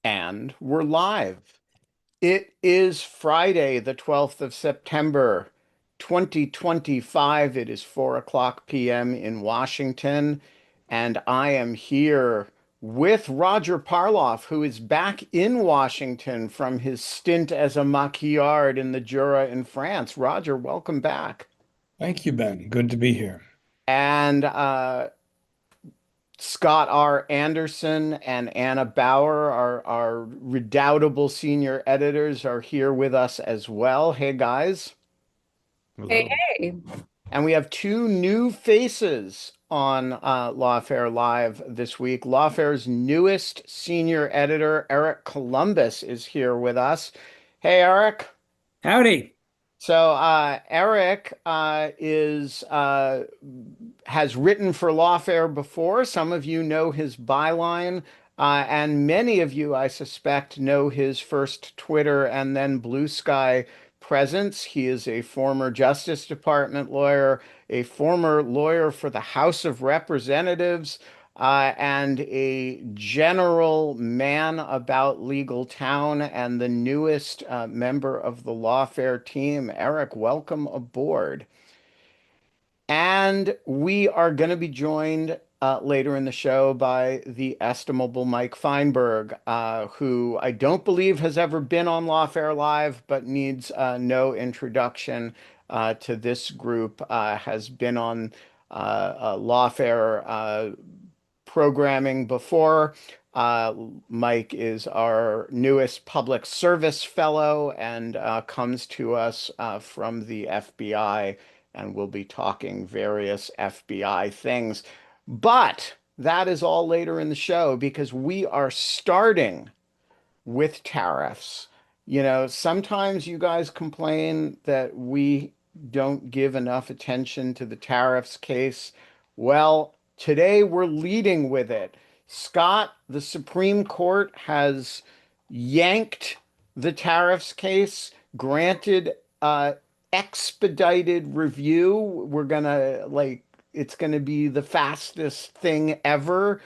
And we're live. It is Friday, the 12th of September, 2025. It is 4 o'clock p.m. in Washington, and I am here with Roger Parloff, who is back in Washington from his stint as a maquillard in the Jura in France. Roger, welcome back. Thank you, Ben. Good to be here. And Scott R. Anderson and Anna Bauer, our redoubtable senior editors, are here with us as well. Hey, guys. Hey, Hello. hey. And we have two new faces on Lawfare Live this week. Lawfare's newest senior editor, Eric Columbus, is here with us. Hey, Eric. Howdy. So Eric is has written for Lawfare before. Some of you know his byline, and many of you, I suspect, know his first Twitter and then Blue Sky presence. He is a former Justice Department lawyer, a former lawyer for the House of Representatives, and a general man about legal town and the newest member of the Lawfare team. Eric, welcome aboard. And we are going to be joined later in the show by the estimable Mike Feinberg, who I don't believe has ever been on Lawfare Live, but needs no introduction to this group, has been on Lawfare programming before. Mike is our newest public service fellow and comes to us from the FBI, and we'll be talking various FBI things. But that is all later in the show because we are starting with tariffs. You know, sometimes you guys complain that we don't give enough attention to the tariffs case. Well, today we're leading with it. Scott, the Supreme Court has yanked the tariffs case, granted expedited review. We're gonna it's gonna be the fastest thing ever.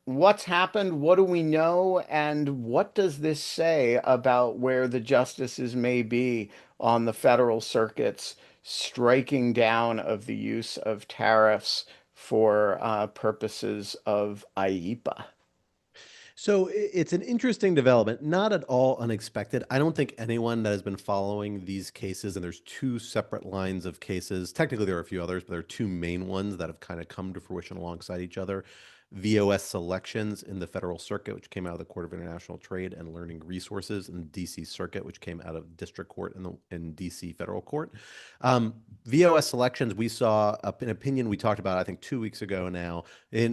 What's happened? What do we know? And what does this say about where the justices may be on the federal circuit's striking down of the use of tariffs for purposes of IEPA? So it's an interesting development, not at all unexpected. I don't think anyone that has been following these cases, and there's two separate lines of cases. Technically, there are a few others, but there are two main ones that have kind of come to fruition alongside each other. VOS selections in the Federal Circuit, which came out of the Court of International Trade and Learning Resources, in the DC Circuit, which came out of District Court in DC Federal Court. VOS selections, we saw an opinion we talked about, I think, 2 weeks ago now,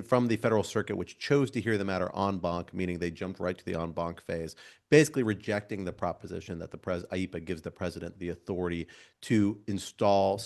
from the Federal Circuit, which chose to hear the matter en banc, meaning they jumped right to the en banc phase, basically rejecting the proposition that the IEPA gives the president the authority to install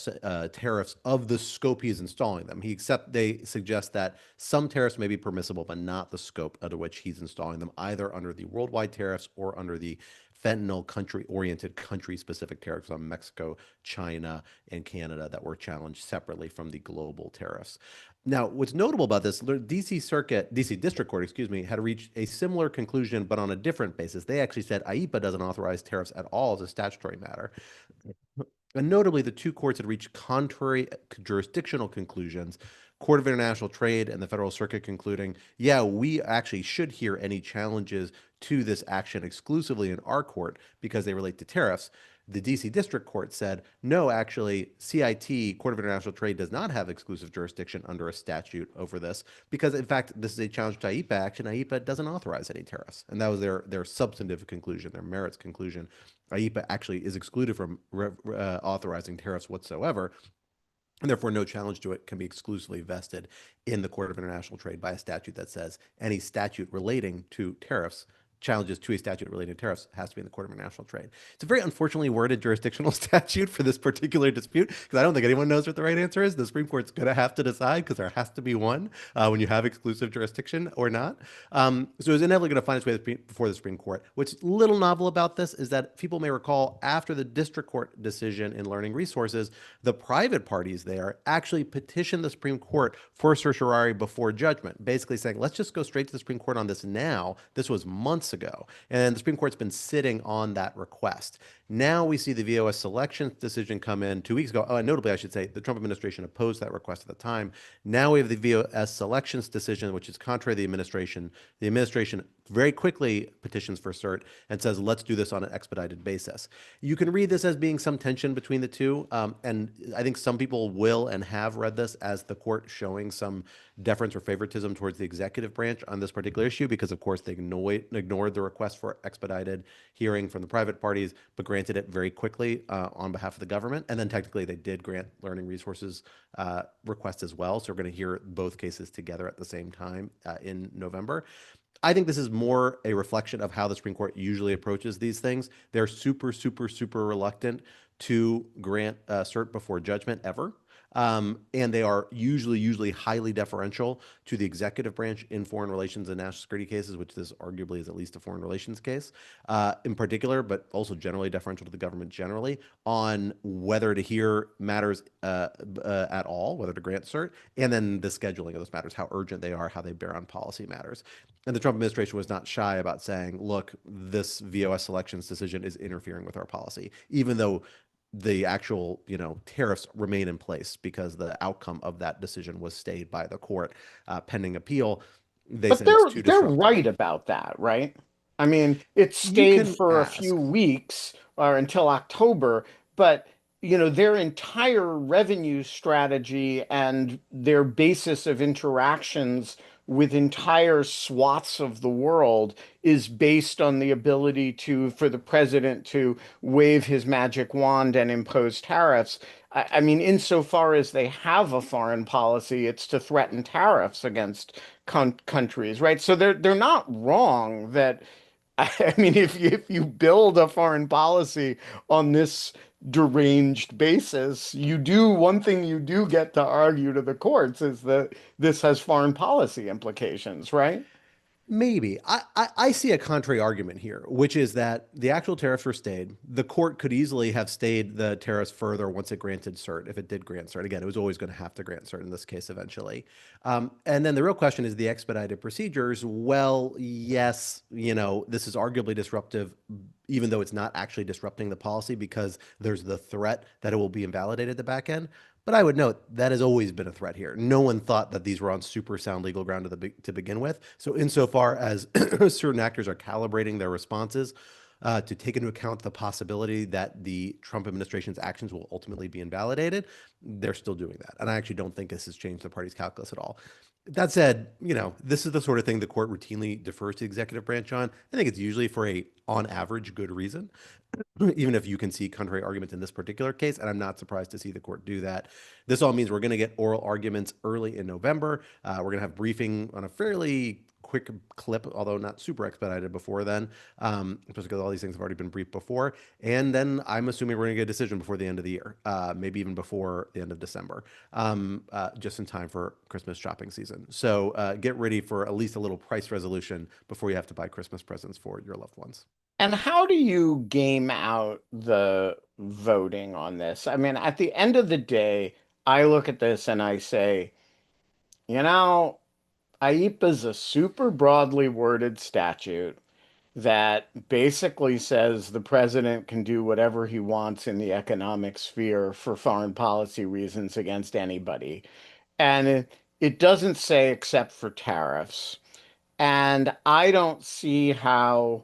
tariffs of the scope he's installing them. They suggest that some tariffs may be permissible, but not the scope under which he's installing them, either under the worldwide tariffs or under the fentanyl country-oriented, country-specific tariffs on Mexico, China, and Canada that were challenged separately from the global tariffs. Now, what's notable about this, DC District Court, excuse me, had reached a similar conclusion, but on a different basis. They actually said IEPA doesn't authorize tariffs at all as a statutory matter. And notably, the two courts had reached contrary jurisdictional conclusions. Court of International Trade and the Federal Circuit concluding, yeah, we actually should hear any challenges to this action exclusively in our court because they relate to tariffs. The DC District Court said, no, actually, CIT, Court of International Trade, does not have exclusive jurisdiction under a statute over this because, in fact, this is a challenge to IEPA action. IEPA doesn't authorize any tariffs. And that was their substantive conclusion, their merits conclusion. IEPA actually is excluded from authorizing tariffs whatsoever, and therefore no challenge to it can be exclusively vested in the Court of International Trade by a statute that says any statute relating to tariffs challenges to a statute relating to tariffs has to be in the Court of International Trade. It's a very unfortunately worded jurisdictional statute for this particular dispute because I don't think anyone knows what the right answer is. The Supreme Court's going to have to decide because there has to be one when you have exclusive jurisdiction or not. So it's inevitably going to find its way before the Supreme Court. What's a little novel about this is that people may recall after the district court decision in Learning Resources, the private parties there actually petitioned the Suprem Court for certiorari before judgment, basically saying, let's just go straight to the Supreme Court on this now. This was months ago. And the Supreme Court's been sitting on that request. Now we see the VOS selection decision come in 2 weeks ago. Oh, and notably, I should say, the Trump administration opposed that request at the time. Now we have the VOS selections decision, which is contrary to the administration. The administration very quickly petitions for cert and says, let's do this on an expedited basis. You can read this as being some tension between the two. And I think some people will and have read this as the court showing some deference or favoritism towards the executive branch on this particular issue because, of course, they ignored the request for expedited hearing from the private parties, but granted it very quickly on behalf of the government. And then technically they did grant Learning Resources request as well. So we're going to hear both cases together at the same time in November. I think this is more a reflection of how the Supreme Court usually approaches these things. They're super, super, super reluctant to grant cert before judgment ever. And they are usually highly deferential to the executive branch in foreign relations and national security cases, which this arguably is at least a foreign relations case in particular, but also generally deferential to the government generally on whether to hear matters at all, whether to grant cert, and then the scheduling of those matters, how urgent they are, how they bear on policy matters. And the Trump administration was not shy about saying, look, this VOS selections decision is interfering with our policy, even though the actual, tariffs remain in place because the outcome of that decision was stayed by the court pending appeal. They But said it's too they're disruptive. right about that, right? I mean, it You stayed can for a few ask. weeks or until October, but their entire revenue strategy and their basis of interactions with entire swaths of the world is based on the ability for the president to wave his magic wand and impose tariffs. I mean, insofar as they have a foreign policy, it's to threaten tariffs against countries, right? So they're not wrong that I mean, if you build a foreign policy on this deranged basis, one thing you do get to argue to the courts is that this has foreign policy implications, right? Maybe. I see a contrary argument here, which is that the actual tariffs were stayed. The court could easily have stayed the tariffs further once it granted cert, if it did grant cert. Again, it was always going to have to grant cert in this case eventually. And then the real question is the expedited procedures. Well, yes, this is arguably disruptive, even though it's not actually disrupting the policy because there's the threat that it will be invalidated at the back end. But I would note that has always been a threat here. No one thought that these were on super sound legal ground to begin with. So insofar as certain actors are calibrating their responses to take into account the possibility that the Trump administration's actions will ultimately be invalidated, they're still doing that. And I actually don't think this has changed the party's calculus at all. That said, this is the sort of thing the court routinely defers to the executive branch on. I think it's usually for on average, good reason, even if you can see contrary arguments in this particular case. And I'm not surprised to see the court do that. This all means we're going to get oral arguments early in November. We're going to have briefing on a fairly quick clip, although not super expedited before then, just because all these things have already been briefed before. And then I'm assuming we're going to get a decision before the end of the year, maybe even before the end of December, just in time for Christmas shopping season. So get ready for at least a little price resolution before you have to buy Christmas presents for your loved ones. And how do you game out the voting on this? I mean, at the end of the day, I look at this and I say, you know, IEPA is a super broadly worded statute that basically says the president can do whatever he wants in the economic sphere for foreign policy reasons against anybody. And it doesn't say except for tariffs. And I don't see how,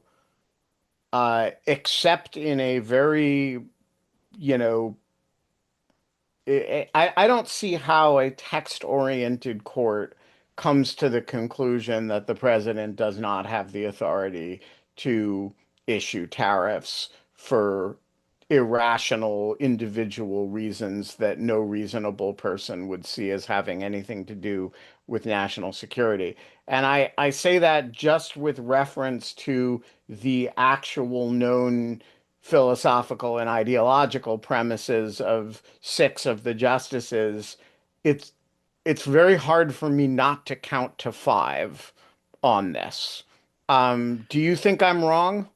except in a very, you know, I don't see how a text-oriented court comes to the conclusion that the president does not have the authority to issue tariffs for irrational individual reasons that no reasonable person would see as having anything to do with national security. And I say that just with reference to the actual known philosophical and ideological premises of six of the justices. It's it's very hard for me not to count to five on this. Do you think I'm wrong?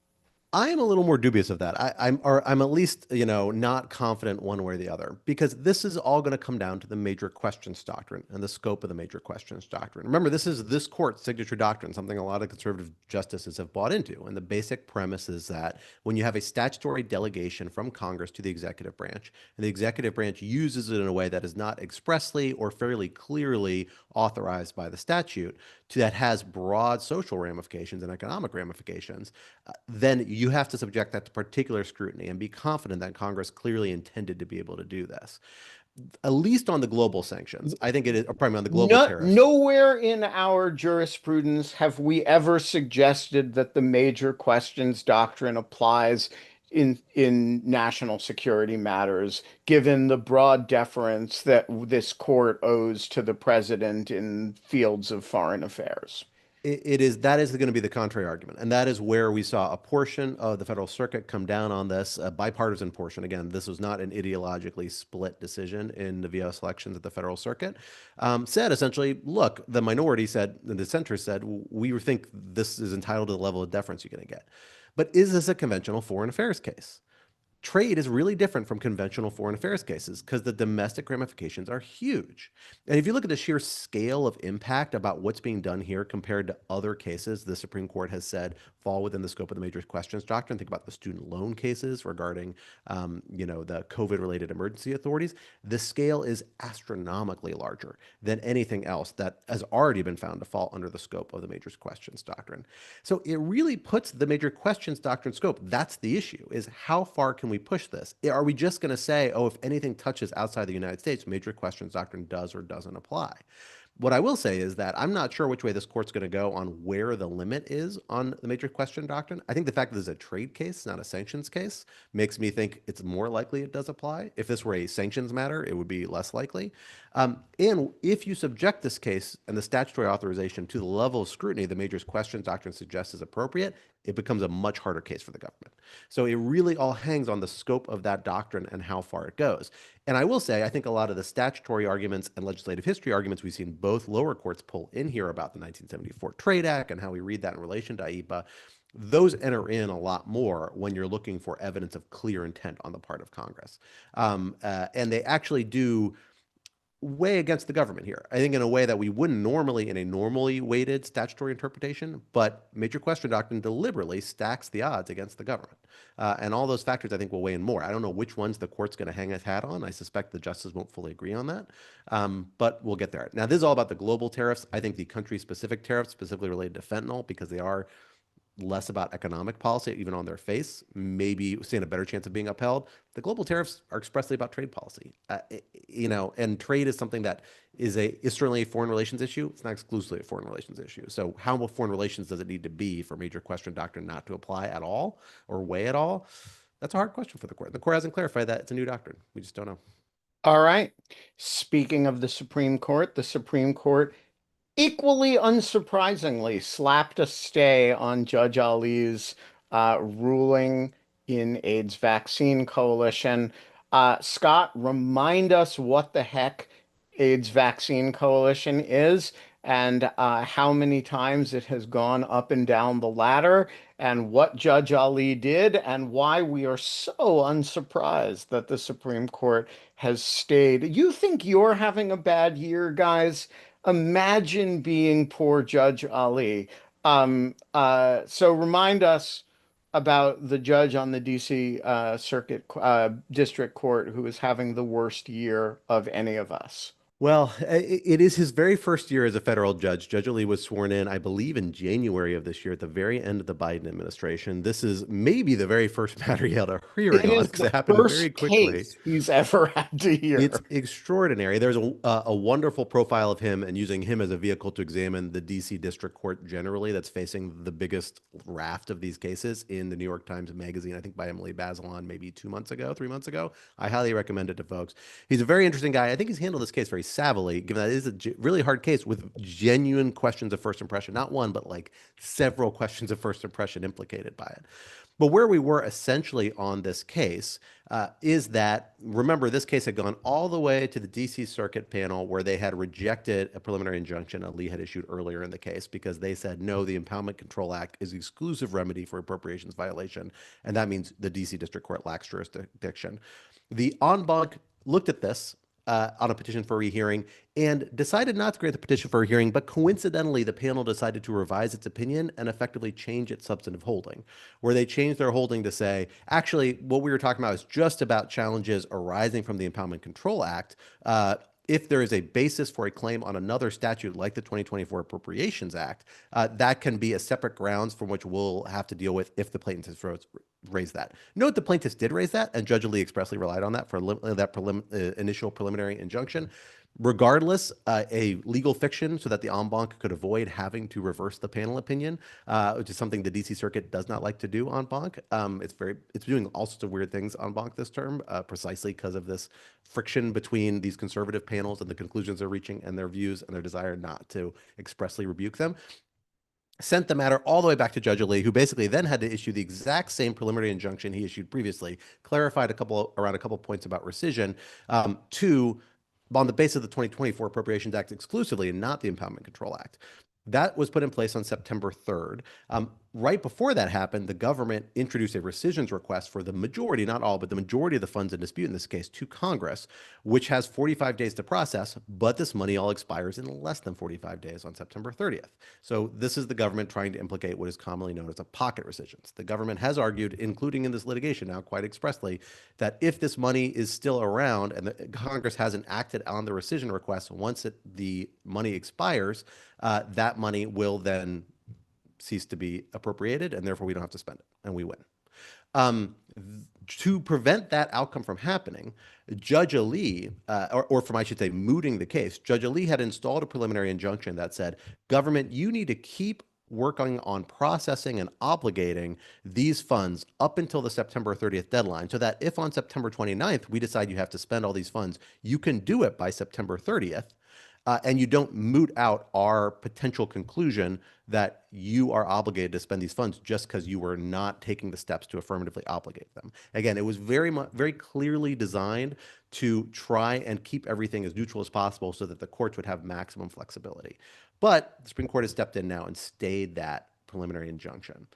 I am a little more dubious of that. I'm at least, not confident one way or the other, because this is all going to come down to the major questions doctrine and the scope of the major questions doctrine. Remember, this is this court's signature doctrine, something a lot of conservative justices have bought into. And the basic premise is that when you have a statutory delegation from Congress to the executive branch, and the executive branch uses it in a way that is not expressly or fairly clearly authorized by the statute, that has broad social ramifications and economic ramifications, then you have to subject that to particular scrutiny and be confident that Congress clearly intended to be able to do this. At least on the global sanctions, I think it is, or probably on the global No, tariffs. nowhere in our jurisprudence have we ever suggested that the major questions doctrine applies in national security matters, given the broad deference that this court owes to the president in fields of foreign affairs. It is that is going to be the contrary argument, and that is where we saw a portion of the Federal Circuit come down on this, a bipartisan portion. Again, this was not an ideologically split decision in the VS elections at the Federal Circuit. Said essentially, look, the minority said, the dissenters said, we think this is entitled to the level of deference you're going to get. But is this a conventional foreign affairs case? Trade is really different from conventional foreign affairs cases because the domestic ramifications are huge. And if you look at the sheer scale of impact about what's being done here compared to other cases the Supreme Court has said fall within the scope of the major questions doctrine, think about the student loan cases regarding, the COVID-related emergency authorities. The scale is astronomically larger than anything else that has already been found to fall under the scope of the major questions doctrine. So it really puts the major questions doctrine scope. That's the issue, is how far can we push this? Are we just going to say, oh, if anything touches outside the United States, major questions doctrine does or doesn't apply? What I will say is that I'm not sure which way this court's going to go on where the limit is on the major question doctrine. I think the fact that this is a trade case, not a sanctions case, makes me think it's more likely it does apply. If this were a sanctions matter, it would be less likely. And if you subject this case and the statutory authorization to the level of scrutiny the major questions doctrine suggests is appropriate, it becomes a much harder case for the government. So it really all hangs on the scope of that doctrine and how far it goes. And I will say, I think a lot of the statutory arguments and legislative history arguments we've seen both lower courts pull in here about the 1974 Trade Act and how we read that in relation to IEPA, those enter in a lot more when you're looking for evidence of clear intent on the part of Congress. And they actually do weigh against the government here. I think in a way that we wouldn't normally in a normally weighted statutory interpretation, but major question doctrine deliberately stacks the odds against the government. And all those factors I think will weigh in more. I don't know which ones the court's going to hang its hat on. I suspect the justices won't fully agree on that, but we'll get there. Now, this is all about the global tariffs. I think the country-specific tariffs, specifically related to fentanyl, because they are less about economic policy, even on their face, maybe stand a better chance of being upheld. The global tariffs are expressly about trade policy, and trade is something that is certainly a foreign relations issue. It's not exclusively a foreign relations issue. So how much foreign relations does it need to be for major question doctrine not to apply at all or weigh at all? That's a hard question for the court. The court hasn't clarified that. It's a new doctrine. We just don't know. All right. Speaking of the Supreme Court equally unsurprisingly slapped a stay on Judge Ali's ruling in AIDS Vaccine Coalition. Scott, remind us what the heck AIDS Vaccine Coalition is and how many times it has gone up and down the ladder, and what Judge Ali did, and why we are so unsurprised that the Supreme Court has stayed. You think you're having a bad year, guys? Imagine being poor Judge Ali. So remind us about the judge on the DC Circuit District Court who is having the worst year of any of us. Well, it is his very first year as a federal judge. Judge Ali was sworn in, I believe, in January of this year at the very end of the Biden administration. This is maybe the very first matter he held a hearing It on is because the it happened very first quickly. case he's ever had to It's hear. extraordinary. There's a wonderful profile of him and using him as a vehicle to examine the DC District Court generally that's facing the biggest raft of these cases in the New York Times Magazine, I think by Emily Bazelon maybe 2 months ago, 3 months ago. I highly recommend it to folks. He's a very interesting guy. I think he's handled this case very savvily, given that it is a really hard case with genuine questions of first impression, not one, but like several questions of first impression implicated by it. But where we were essentially on this case is that, remember, this case had gone all the way to the DC Circuit panel where they had rejected a preliminary injunction Ali had issued earlier in the case because they said, no, the Impoundment Control Act is the exclusive remedy for appropriations violation. And that means the DC District Court lacks jurisdiction. The en banc looked at this on a petition for rehearing and decided not to grant the petition for a hearing, but coincidentally, the panel decided to revise its opinion and effectively change its substantive holding, where they changed their holding to say, actually, what we were talking about is just about challenges arising from the Impoundment Control Act. If there is a basis for a claim on another statute like the 2024 Appropriations Act, that can be a separate grounds from which we'll have to deal with if the plaintiffs raise that. Note the plaintiffs did raise that, and Judge Ali expressly relied on that for that initial preliminary injunction. Regardless, a legal fiction so that the en banc could avoid having to reverse the panel opinion, which is something the DC Circuit does not like to do en banc. It's doing all sorts of weird things en banc this term, precisely because of this friction between these conservative panels and the conclusions they're reaching and their views and their desire not to expressly rebuke them. Sent the matter all the way back to Judge Ali, who basically then had to issue the exact same preliminary injunction he issued previously, clarified around a couple points about rescission, to on the basis of the 2024 Appropriations Act exclusively and not the Impoundment Control Act. That was put in place on September 3rd. Right before that happened, the government introduced a rescissions request for the majority, not all, but the majority of the funds in dispute in this case to Congress, which has 45 days to process, but this money all expires in less than 45 days on September 30th. So this is the government trying to implicate what is commonly known as a pocket rescissions. The government has argued, including in this litigation now quite expressly, that if this money is still around and the Congress hasn't acted on the rescission request once the money expires, that money will then cease to be appropriated, and therefore we don't have to spend it, and we win. To prevent that outcome from happening, Judge Ali, or from I should say, mooting the case, Judge Ali had installed a preliminary injunction that said, government, you need to keep working on processing and obligating these funds up until the September 30th deadline, so that if on September 29th we decide you have to spend all these funds, you can do it by September 30th. And you don't moot out our potential conclusion that you are obligated to spend these funds just because you were not taking the steps to affirmatively obligate them. Again, it was very clearly designed to try and keep everything as neutral as possible so that the courts would have maximum flexibility. But the Supreme Court has stepped in now and stayed that preliminary injunction.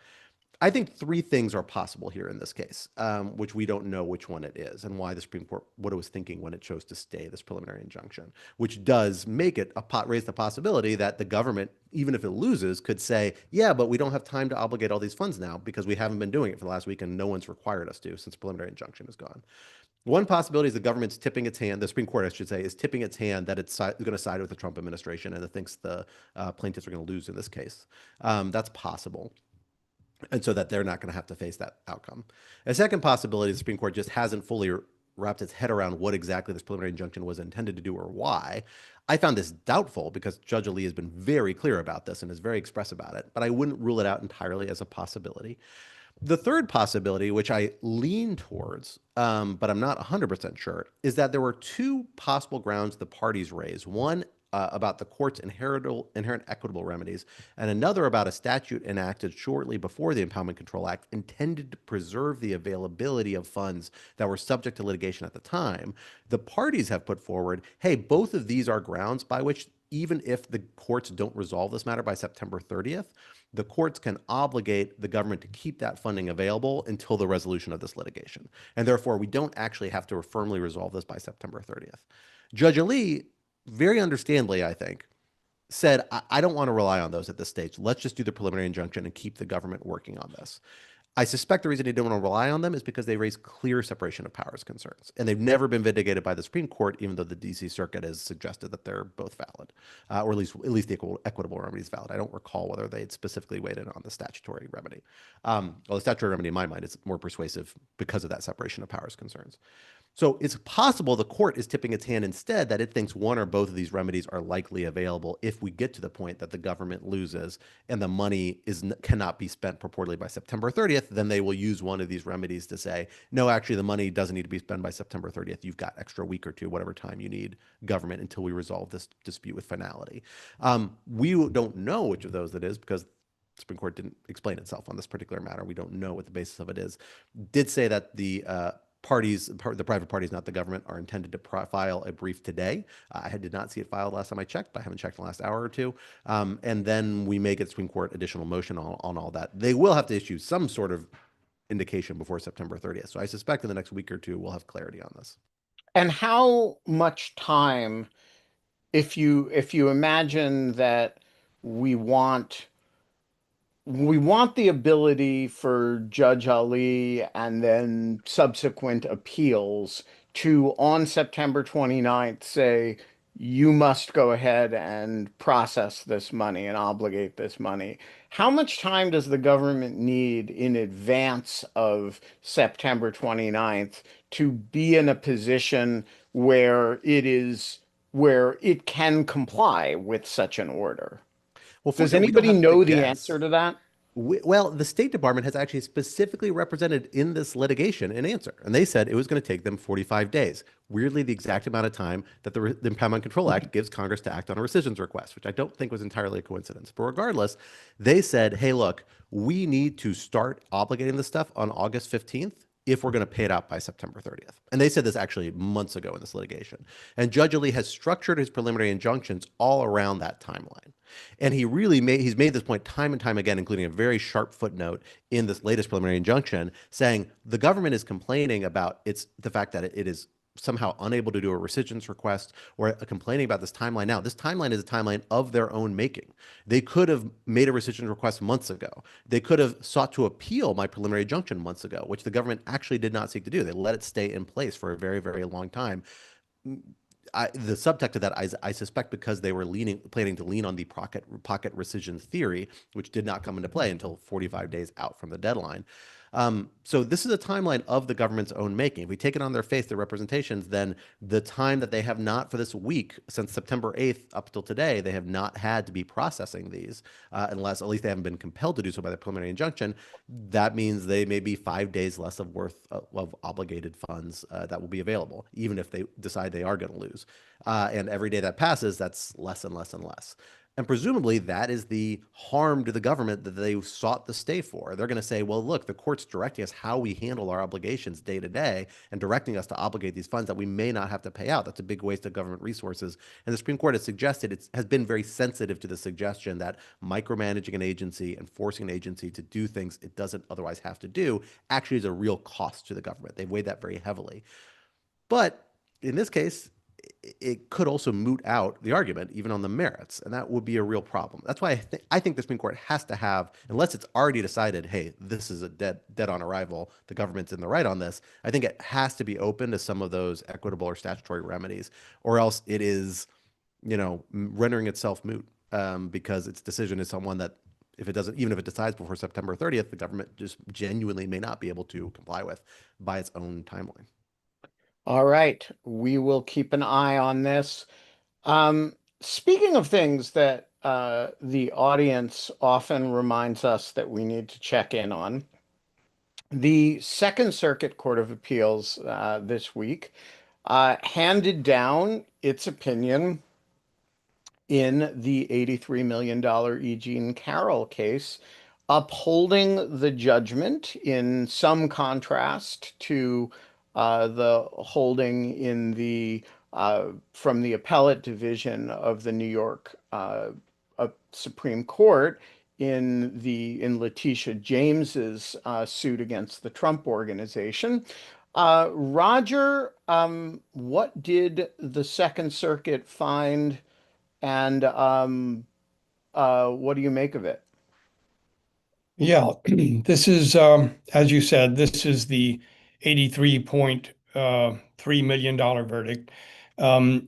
I think three things are possible here in this case, which we don't know which one it is and why the Supreme Court, what it was thinking when it chose to stay this preliminary injunction, which does make it raise the possibility that the government, even if it loses, could say, yeah, but we don't have time to obligate all these funds now because we haven't been doing it for the last week and no one's required us to since preliminary injunction is gone. One possibility is the government's tipping its hand, the Supreme Court, I should say, is tipping its hand that it's going to side with the Trump administration and it thinks the plaintiffs are going to lose in this case. That's possible. And so that they're not going to have to face that outcome. A second possibility, the Supreme Court just hasn't fully wrapped its head around what exactly this preliminary injunction was intended to do or why. I found this doubtful because Judge Ali has been very clear about this and is very express about it, but I wouldn't rule it out entirely as a possibility. The third possibility, which I lean towards, but I'm not 100% sure, is that there were two possible grounds the parties raised. One about the court's inherent equitable remedies, and another about a statute enacted shortly before the Impoundment Control Act intended to preserve the availability of funds that were subject to litigation at the time. The parties have put forward, hey, both of these are grounds by which even if the courts don't resolve this matter by September 30th, the courts can obligate the government to keep that funding available until the resolution of this litigation. And therefore, we don't actually have to firmly resolve this by September 30th. Judge Ali, very understandably, I think, said, I don't want to rely on those at this stage. Let's just do the preliminary injunction and keep the government working on this. I suspect the reason they don't want to rely on them is because they raise clear separation of powers concerns, and they've never been vindicated by the Supreme Court, even though the D.C. Circuit has suggested that they're both valid, or at least the equitable remedy is valid. I don't recall whether they specifically weighed in on the statutory remedy. Well, the statutory remedy, in my mind, is more persuasive because of that separation of powers concerns. So it's possible the court is tipping its hand instead that it thinks one or both of these remedies are likely available if we get to the point that the government loses and the money cannot be spent purportedly by September 30th. Then they will use one of these remedies to say, no, actually, the money doesn't need to be spent by September 30th. You've got extra week or two, whatever time you need government until we resolve this dispute with finality. We don't know which of those it is because the Supreme Court didn't explain itself on this particular matter. We don't know what the basis of it is. Did say that the private parties, not the government, are intended to file a brief today. I did not see it filed last time I checked, but I haven't checked in the last hour or two. And then we may get Supreme Court additional motion on all that. They will have to issue some sort of indication before September 30th. So I suspect in the next week or two, we'll have clarity on this. And how much time, if you imagine that we want we want the ability for Judge Ali and then subsequent appeals to, on September 29th, say, you must go ahead and process this money and obligate this money. How much time does the government need in advance of September 29th to be in a position where where it can comply with such an order? Well, Does fortunately, we don't anybody have to know the answer guess. to that? Well, the State Department has actually specifically represented in this litigation an answer, and they said it was going to take them 45 days. Weirdly, the exact amount of time that the Impoundment Control Act gives Congress to act on a rescissions request, which I don't think was entirely a coincidence. But regardless, they said, hey, look, we need to start obligating this stuff on August 15th if we're going to pay it out by September 30th. And they said this actually months ago in this litigation. And Judge Ali has structured his preliminary injunctions all around that timeline. And he's made this point time and time again, including a very sharp footnote in this latest preliminary injunction, saying the government is complaining about the fact that it is somehow unable to do a rescissions request or complaining about this timeline now. This timeline is a timeline of their own making. They could have made a rescissions request months ago. They could have sought to appeal my preliminary injunction months ago, which the government actually did not seek to do. They let it stay in place for a very, very long time. The subtext of that, I suspect, because they were planning to lean on the pocket rescission theory, which did not come into play until 45 days out from the deadline. So this is a timeline of the government's own making. If we take it on their face, their representations, then the time that they have not for this week, since September 8th up till today, they have not had to be processing these, unless at least they haven't been compelled to do so by the preliminary injunction. That means they may be 5 days less of obligated funds that will be available, even if they decide they are going to lose. And every day that passes, that's less and less and less. And presumably that is the harm to the government that they sought the stay for. They're going to say, well, look, the court's directing us how we handle our obligations day to day and directing us to obligate these funds that we may not have to pay out. That's a big waste of government resources. And the Supreme Court has suggested, has been very sensitive to the suggestion that micromanaging an agency and forcing an agency to do things it doesn't otherwise have to do actually is a real cost to the government. They've weighed that very heavily. But in this case, it could also moot out the argument, even on the merits, and that would be a real problem. That's why I think the Supreme Court has to have, unless it's already decided, hey, this is a dead on arrival, the government's in the right on this. I think it has to be open to some of those equitable or statutory remedies, or else it is, rendering itself moot because its decision is someone that, even if it decides before September 30th, the government just genuinely may not be able to comply with by its own timeline. All right, we will keep an eye on this. Speaking of things that the audience often reminds us that we need to check in on, the Second Circuit Court of Appeals this week handed down its opinion in the $83 million E. Jean Carroll case, upholding the judgment in some contrast to the holding in the from the appellate division of the New York Supreme Court in Letitia James's suit against the Trump Organization. Roger, what did the Second Circuit find, and what do you make of it? Yeah, this is, as you said, this is the $83.3 million verdict.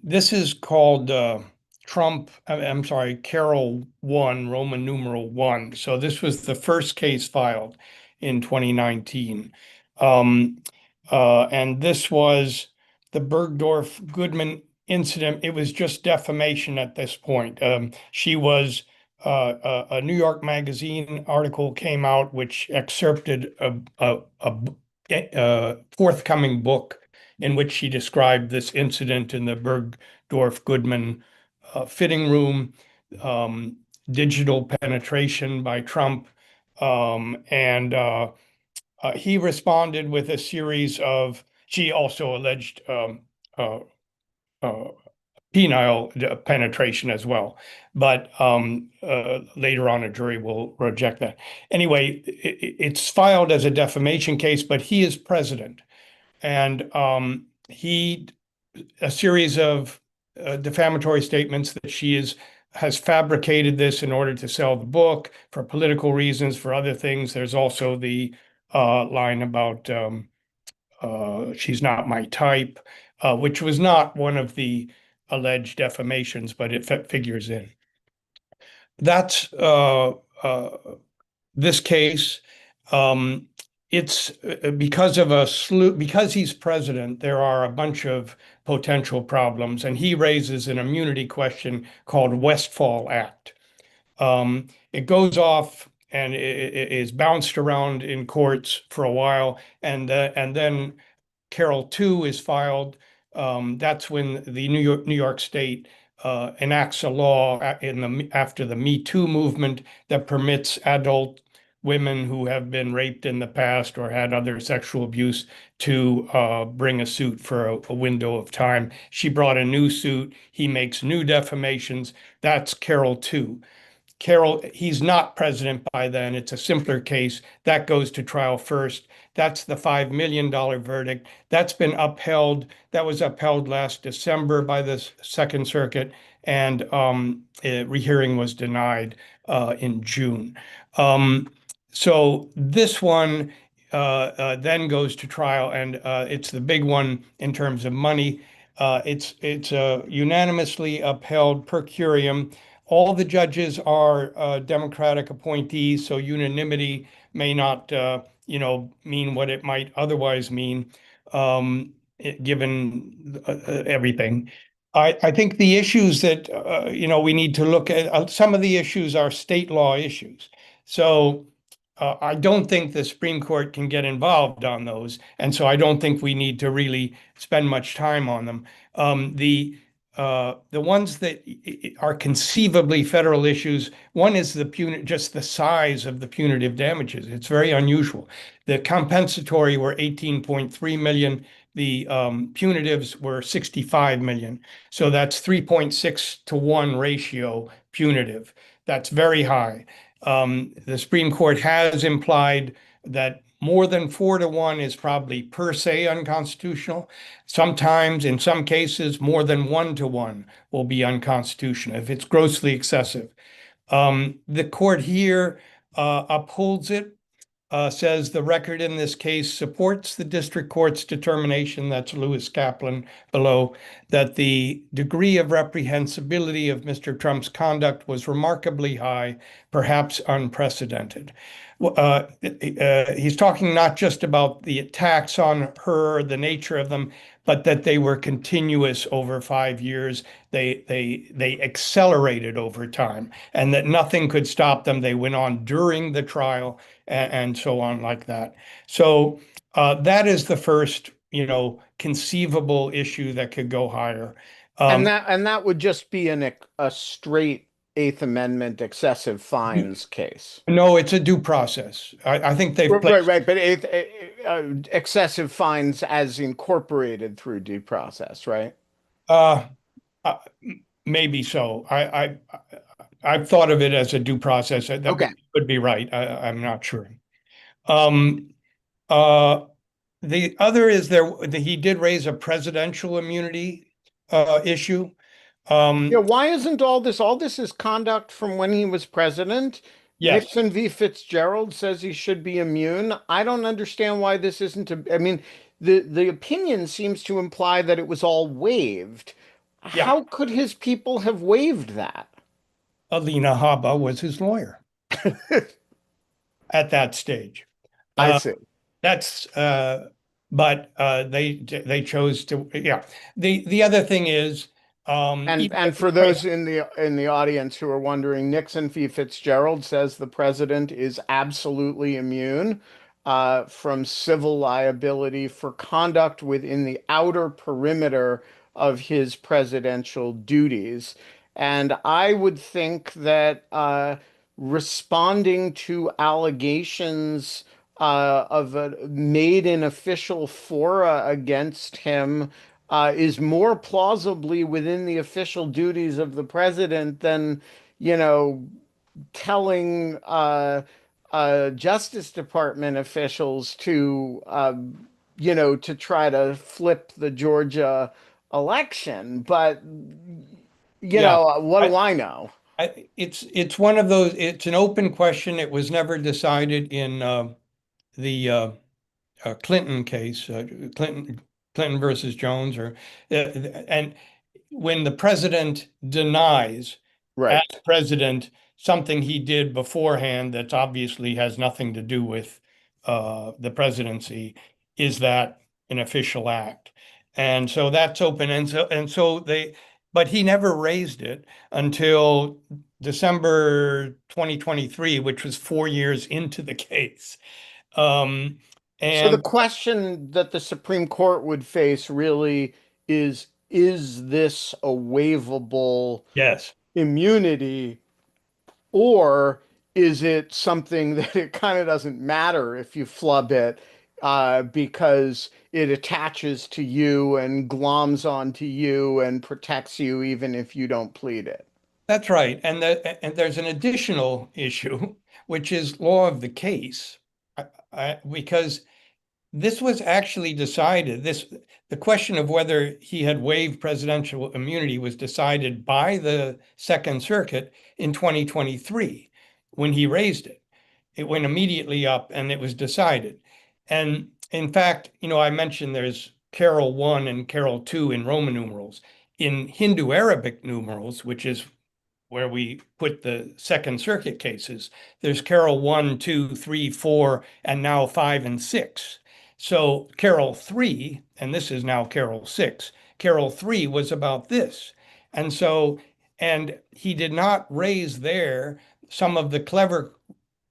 This is called I'm sorry, Carroll 1, Roman numeral 1. So this was the first case filed in 2019. Um, and this was the Bergdorf Goodman incident. It was just defamation at this point. She was a New York Magazine article came out which excerpted a forthcoming book in which she described this incident in the Bergdorf Goodman fitting room, um, digital penetration by Trump, and he responded with a series of. She also alleged uh, uh, penile penetration as well. But later on, a jury will reject that. Anyway, it's filed as a defamation case, but he is president. And he, a series of defamatory statements that has fabricated this in order to sell the book for political reasons, for other things. There's also the line about she's not my type, which was not one of the alleged defamations, but it figures in. That's uh, this case. Um, it's because of a slew, because he's president, there are a bunch of potential problems, and he raises an immunity question called Westfall Act. It goes off and it is bounced around in courts for a while, and then Carroll 2 is filed. That's when the New York State enacts a law after the Me Too movement that permits adult women who have been raped in the past or had other sexual abuse to bring a suit for a window of time. She brought a new suit. He makes new defamations. That's Carroll 2. Carroll, he's not president by then. It's a simpler case. That goes to trial first. That's the $5 million verdict. That's been upheld. That was upheld last December by the Second Circuit, and a rehearing was denied in June. Um, so this one then goes to trial, and it's the big one in terms of money. It's unanimously upheld per curiam. All the judges are Democratic appointees, so unanimity may not, mean what it might otherwise mean, given everything. I think the issues that we need to look at, some of the issues are state law issues. So I don't think the Supreme Court can get involved on those, and so I don't think we need to really spend much time on them. The ones that are conceivably federal issues, one is just the size of the punitive damages. It's very unusual. The compensatory were 18.3 million. The punitives were 65 million. So that's 3.6 to 1 ratio punitive. That's very high. The Supreme Court has implied that more than 4 to 1 is probably per se unconstitutional. Sometimes, in some cases, more than 1 to 1 will be unconstitutional if it's grossly excessive. The court here upholds it, says the record in this case supports the district court's determination, that's Lewis Kaplan below, that the degree of reprehensibility of Mr. Trump's conduct was remarkably high, perhaps unprecedented. He's talking not just about the attacks on her, the nature of them, but that they were continuous over 5 years. They accelerated over time, and that nothing could stop them. They went on during the trial and so on like that. So that is the first, conceivable issue that could go higher. And that would just be a straight Eighth Amendment excessive fines case. No, it's a due process. I think they've Right, placed. right, but excessive fines as incorporated through due process, right? Uh, uh, Maybe so. I've thought of it as a due process. That Okay. would be right. I'm not sure. Um, uh, the other is he did raise a presidential immunity issue. Yeah, Um, why isn't all this is conduct from when he was president? Yes, Nixon v. Fitzgerald says he should be immune. I don't understand why this isn't a, I mean, the opinion seems to imply that it was all waived. yeah. How could his people have waived that? Alina Habba was his lawyer at that stage. I Uh, see. that's but they chose to, yeah. The other thing is, And even and though for those in the audience who are wondering, Nixon v. Fitzgerald says the president is absolutely immune from civil liability for conduct within the outer perimeter of his presidential duties. And I would think that responding to allegations made in official fora against him is more plausibly within the official duties of the president than, you know, telling Justice Department officials to, to try to flip the Georgia election. But, yeah, what do I, I know? it's one of those. It's an open question. It was never decided in the Clinton case, Clinton versus Jones, and when the president denies as Right. president something he did beforehand that obviously has nothing to do with the presidency, is that an official act? And so that's open. And so but he never raised it until December 2023, which was 4 years into the case. Um, So the and question that the Supreme Court would face really is this a waivable yes, immunity? Or is it something that it kind of doesn't matter if you flub it because it attaches to you and gloms onto you and protects you even if you don't plead it? that's right. And there's an additional issue, which is law of the case, because this was actually decided. The question of whether he had waived presidential immunity was decided by the Second Circuit in 2023 when he raised it. It went immediately up and it was decided. And in fact, I mentioned there's Carroll 1 and Carroll 2 in Roman numerals. In Hindu Arabic numerals, which is where we put the Second Circuit cases, there's Carroll 1, 2, 3, 4, and now 5 and 6. So Carroll 3, and this is now Carroll 6, Carroll 3 was about this. And so, and he did not raise there some of the clever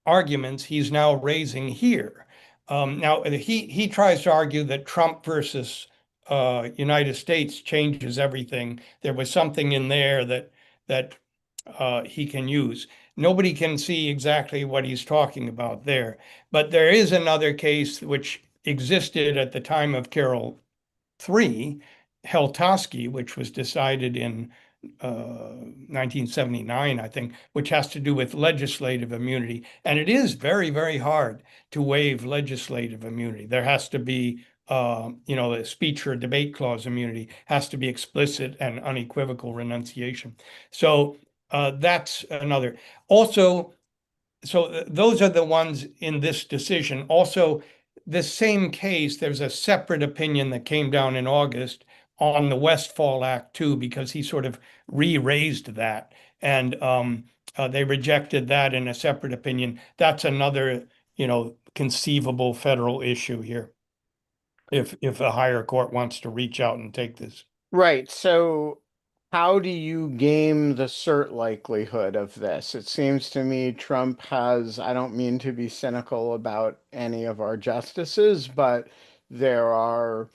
arguments he's now raising here. Now, he tries to argue that Trump versus United States changes everything. There was something in there that he can use. Nobody can see exactly what he's talking about there, but there is another case which existed at the time of Carroll 3, Heltoski, which was decided in 1979, I think, which has to do with legislative immunity. And it is very, very hard to waive legislative immunity. There has to be, the speech or debate clause immunity has to be explicit and unequivocal renunciation. So that's another. Also, so those are the ones in this decision. Also, this same case, there's a separate opinion that came down in August on the Westfall Act too, because he sort of re-raised that, and they rejected that in a separate opinion. That's another, conceivable federal issue here, if a higher court wants to reach out and take this. Right. So, how do you game the cert likelihood of this? It seems to me Trump has, I don't mean to be cynical about any of our justices, but there are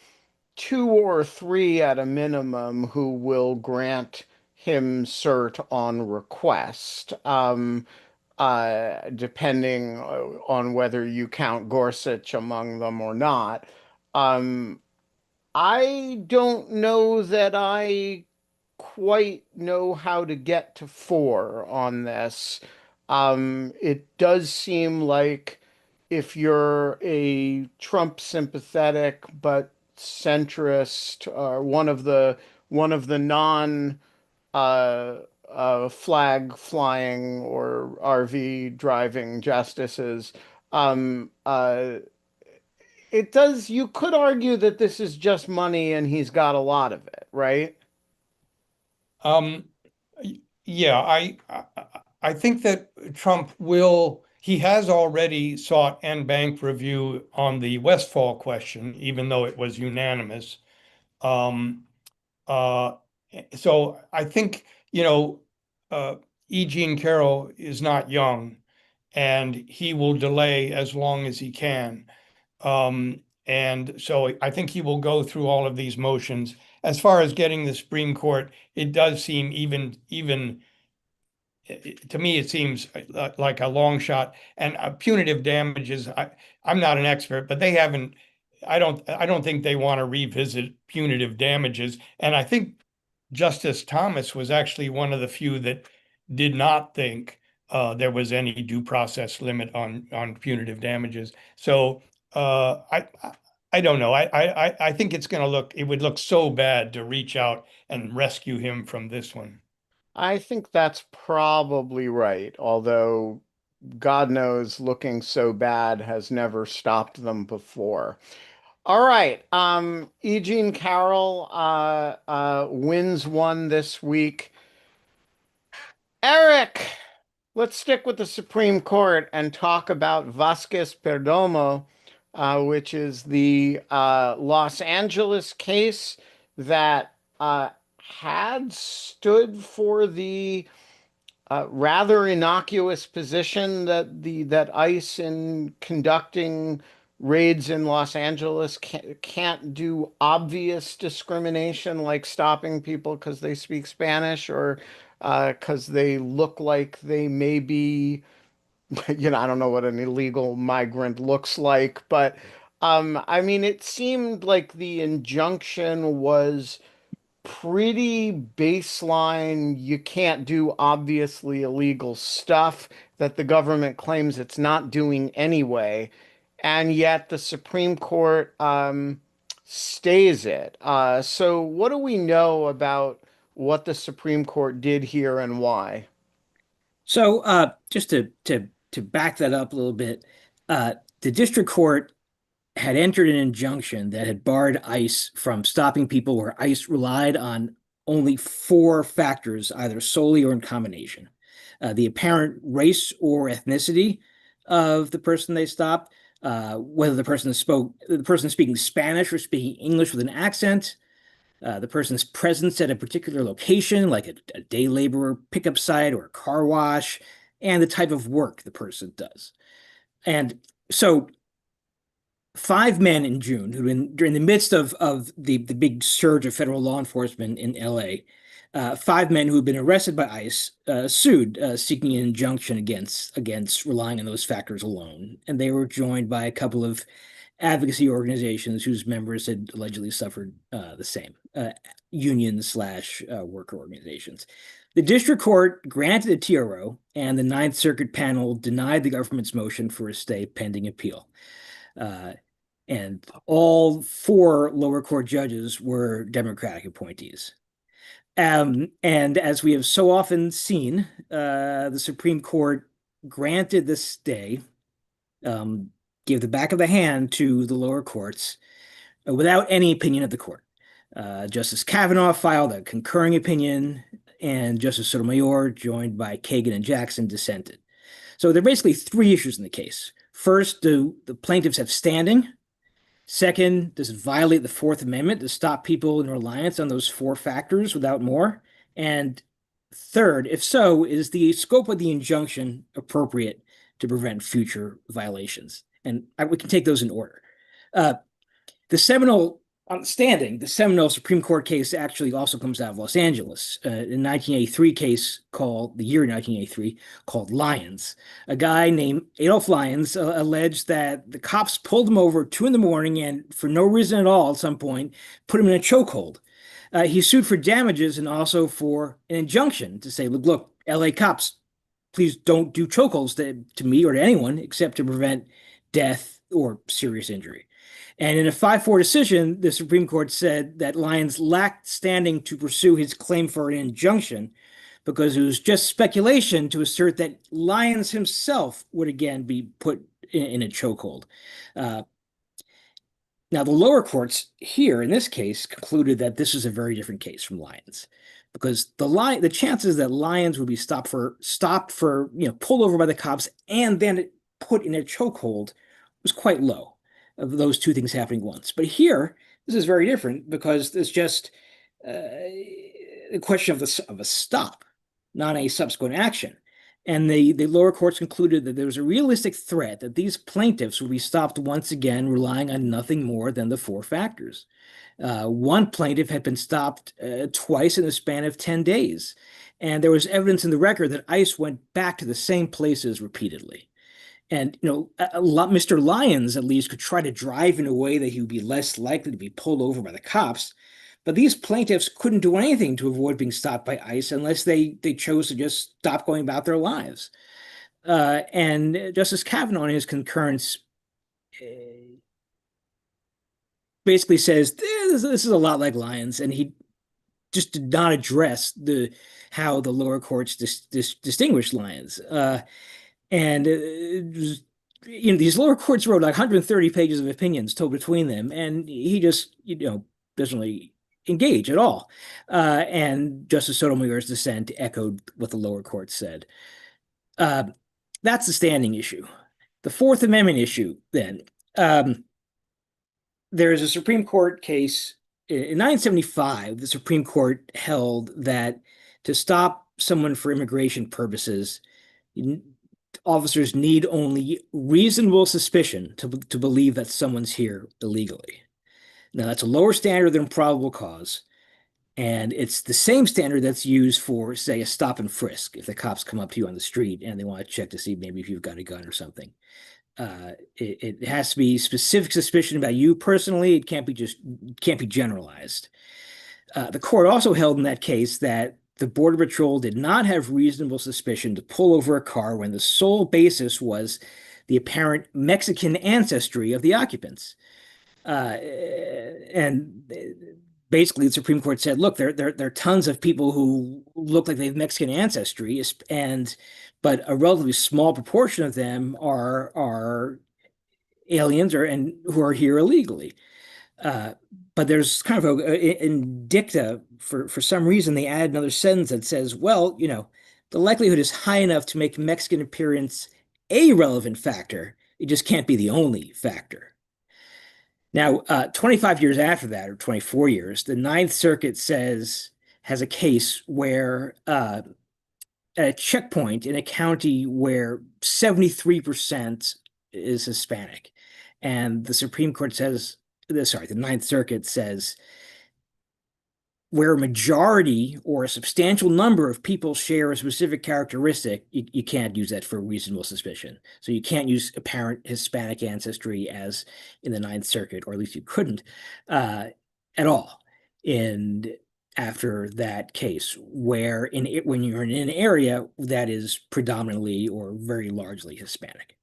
two or three at a minimum who will grant him cert on request, depending on whether you count Gorsuch among them or not. Um, I don't know that I quite know how to get to four on this. It does seem like if you're a Trump sympathetic but centrist or one of the non flag flying or RV driving justices. Um, uh, it does, you could argue that this is just money and he's got a lot of it, right? Um, yeah, I think that Trump will. He has already sought en banc review on the Westfall question, even though it was unanimous. Um, uh, so I think, uh, E. Jean Carroll is not young, and he will delay as long as he can. And so I think he will go through all of these motions. As far as getting the Supreme Court, it does seem even to me, it seems like a long shot. And punitive damages, I'm not an expert, but they haven't. I don't think they want to revisit punitive damages. And I think Justice Thomas was actually one of the few that did not think there was any due process limit on punitive damages. So I don't know. I think it's going to look. It would look so bad to reach out and rescue him from this one. I think that's probably right, although God knows looking so bad has never stopped them before. All right, Eugene Carroll wins one this week. Eric, let's stick with the Supreme Court and talk about Vasquez Perdomo, which is the Los Angeles case that had stood for the rather innocuous position that that ICE in conducting raids in Los Angeles can't do obvious discrimination like stopping people because they speak Spanish or because they look like they may be, I don't know what an illegal migrant looks like, but I mean, it seemed like the injunction was pretty baseline. You can't do obviously illegal stuff that the government claims it's not doing anyway. And yet the Supreme Court stays it. So what do we know about what the Supreme Court did here and why? So, just to back that up a little bit, the district court had entered an injunction that had barred ICE from stopping people where ICE relied on only four factors, either solely or in combination. The apparent race or ethnicity of the person they stopped, whether the person speaking Spanish or speaking English with an accent, the person's presence at a particular location, like a day laborer pickup site or a car wash, and the type of work the person does. And so five men in June who been during the midst of the big surge of federal law enforcement in LA, five men who had been arrested by ICE sued, seeking an injunction against relying on those factors alone. And they were joined by a couple of advocacy organizations whose members had allegedly suffered the same, union slash worker organizations. The district court granted a TRO, and the Ninth Circuit panel denied the government's motion for a stay pending appeal. And all four lower court judges were Democratic appointees. And as we have so often seen, the Supreme Court granted the stay, gave the back of the hand to the lower courts without any opinion of the court. Justice Kavanaugh filed a concurring opinion, and Justice Sotomayor, joined by Kagan and Jackson, dissented. So there are basically three issues in the case. First, do the plaintiffs have standing? Second, does it violate the Fourth Amendment to stop people in reliance on those four factors without more? And third, if so, is the scope of the injunction appropriate to prevent future violations? And we can take those in order. The seminal Supreme Court case actually also comes out of Los Angeles. In 1983 case called, the year 1983, called Lyons. A guy named Adolph Lyons alleged that the cops pulled him over at 2 a.m. and for no reason at all at some point, put him in a chokehold. He sued for damages and also for an injunction to say, look, LA cops, please don't do chokeholds to me or to anyone except to prevent death or serious injury. And in a 5-4 decision, the Supreme Court said that Lyons lacked standing to pursue his claim for an injunction because it was just speculation to assert that Lyons himself would again be put in a chokehold. Now, the lower courts here in this case concluded that this is a very different case from Lyons, because the chances that Lyons would be stopped for pulled over by the cops and then put in a chokehold was quite low, of those two things happening once. But here, this is very different because it's just a question of a stop, not a subsequent action. And the lower courts concluded that there was a realistic threat that these plaintiffs would be stopped once again, relying on nothing more than the four factors. One plaintiff had been stopped twice in the span of 10 days. And there was evidence in the record that ICE went back to the same places repeatedly. And, Mr. Lyons, at least, could try to drive in a way that he would be less likely to be pulled over by the cops. But these plaintiffs couldn't do anything to avoid being stopped by ICE unless they chose to just stop going about their lives. And Justice Kavanaugh, in his concurrence, basically says this is a lot like Lyons, and he just did not address how the lower courts distinguished Lyons. And these lower courts wrote like 130 pages of opinions told between them, and he just doesn't really engage at all. And Justice Sotomayor's dissent echoed what the lower court said. That's the standing issue. The Fourth Amendment issue, then. There is a Supreme Court case in 1975. The Supreme Court held that to stop someone for immigration purposes, officers need only reasonable suspicion to believe that someone's here illegally. Now, that's a lower standard than probable cause, and it's the same standard that's used for, say, a stop and frisk. If the cops come up to you on the street and they want to check to see maybe if you've got a gun or something, it has to be specific suspicion about you personally. It can't be generalized. The court also held in that case that the Border Patrol did not have reasonable suspicion to pull over a car when the sole basis was the apparent Mexican ancestry of the occupants. And basically, the Supreme Court said, look, there are tons of people who look like they have Mexican ancestry, but a relatively small proportion of them are aliens and who are here illegally. But there's kind of in dicta, for some reason, they add another sentence that says, well, the likelihood is high enough to make Mexican appearance a relevant factor. It just can't be the only factor. Now, 25 years after that, or 24 years, the Ninth Circuit has a case where at a checkpoint in a county where 73% is Hispanic, and the Supreme Court the Ninth Circuit says, where a majority or a substantial number of people share a specific characteristic, you can't use that for reasonable suspicion. So you can't use apparent Hispanic ancestry as in the Ninth Circuit, or at least you couldn't at all after that case, where when you're in an area that is predominantly or very largely Hispanic.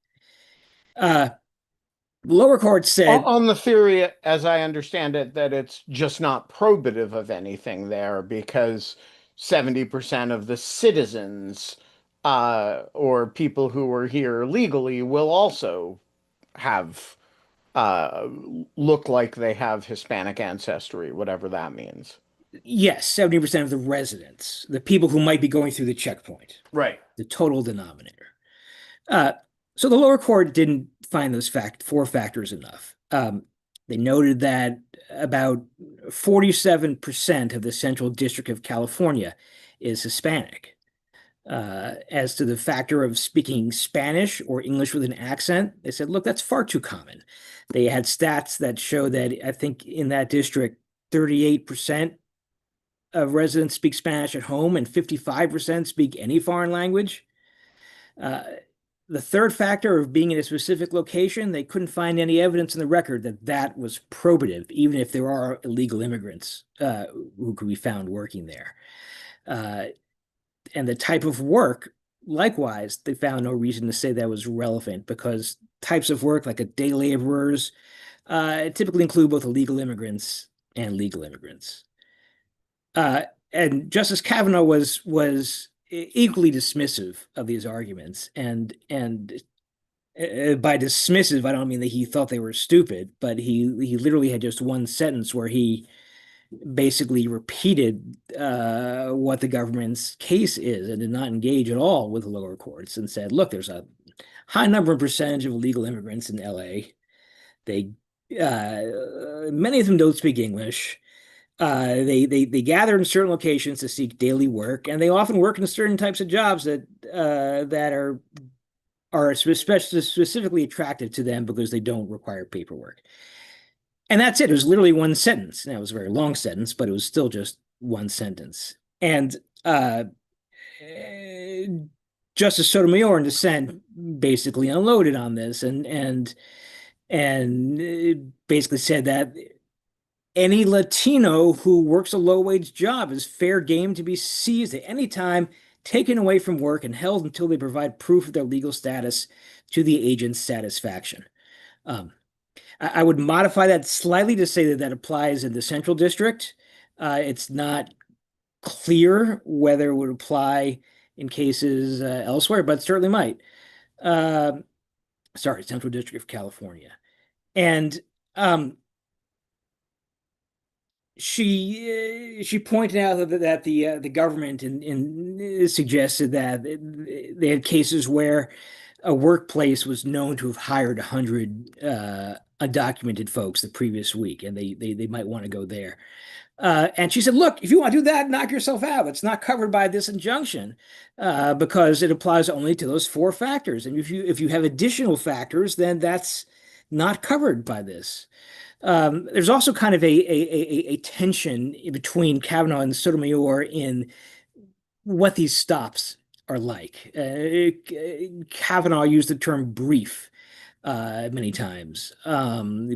Lower court said, On the theory, as I understand it, that it's just not probative of anything there because 70% of the citizens or people who are here legally will also have look like they have Hispanic ancestry, whatever that means. yes, 70% of the residents, the people who might be going through the checkpoint, Right. the total denominator. So the lower court didn't find those four factors enough. They noted that about 47% of the Central District of California is Hispanic. As to the factor of speaking Spanish or English with an accent, they said, look, that's far too common. They had stats that show that I think in that district, 38% of residents speak Spanish at home and 55% speak any foreign language. The third factor of being in a specific location, they couldn't find any evidence in the record that was probative, even if there are illegal immigrants who could be found working there. And the type of work, likewise, they found no reason to say that was relevant, because types of work like a day laborers typically include both illegal immigrants and legal immigrants. and Justice Kavanaugh was equally dismissive of these arguments, and by dismissive, I don't mean that he thought they were stupid, but he literally had just one sentence where he basically repeated what the government's case is and did not engage at all with the lower courts and said, look, there's a high number and percentage of illegal immigrants in LA. They many of them don't speak English. They gather in certain locations to seek daily work, and they often work in certain types of jobs that are specifically attractive to them because they don't require paperwork. And that's it. It was literally one sentence. Now, it was a very long sentence, but it was still just one sentence. And Justice Sotomayor in dissent basically unloaded on this and basically said that any Latino who works a low-wage job is fair game to be seized at any time, taken away from work, and held until they provide proof of their legal status to the agent's satisfaction. I would modify that slightly to say that that applies in the Central District. It's not clear whether it would apply in cases elsewhere, but certainly might. Sorry, Central District of California. And she pointed out that the government suggested that they had cases where a workplace was known to have hired 100 undocumented folks the previous week, and they might want to go there. And she said, look, if you want to do that, knock yourself out. It's not covered by this injunction because it applies only to those 4 factors. And if you have additional factors, then that's not covered by this. There's also kind of a tension between Kavanaugh and Sotomayor in what these stops are like. Kavanaugh used the term brief many times,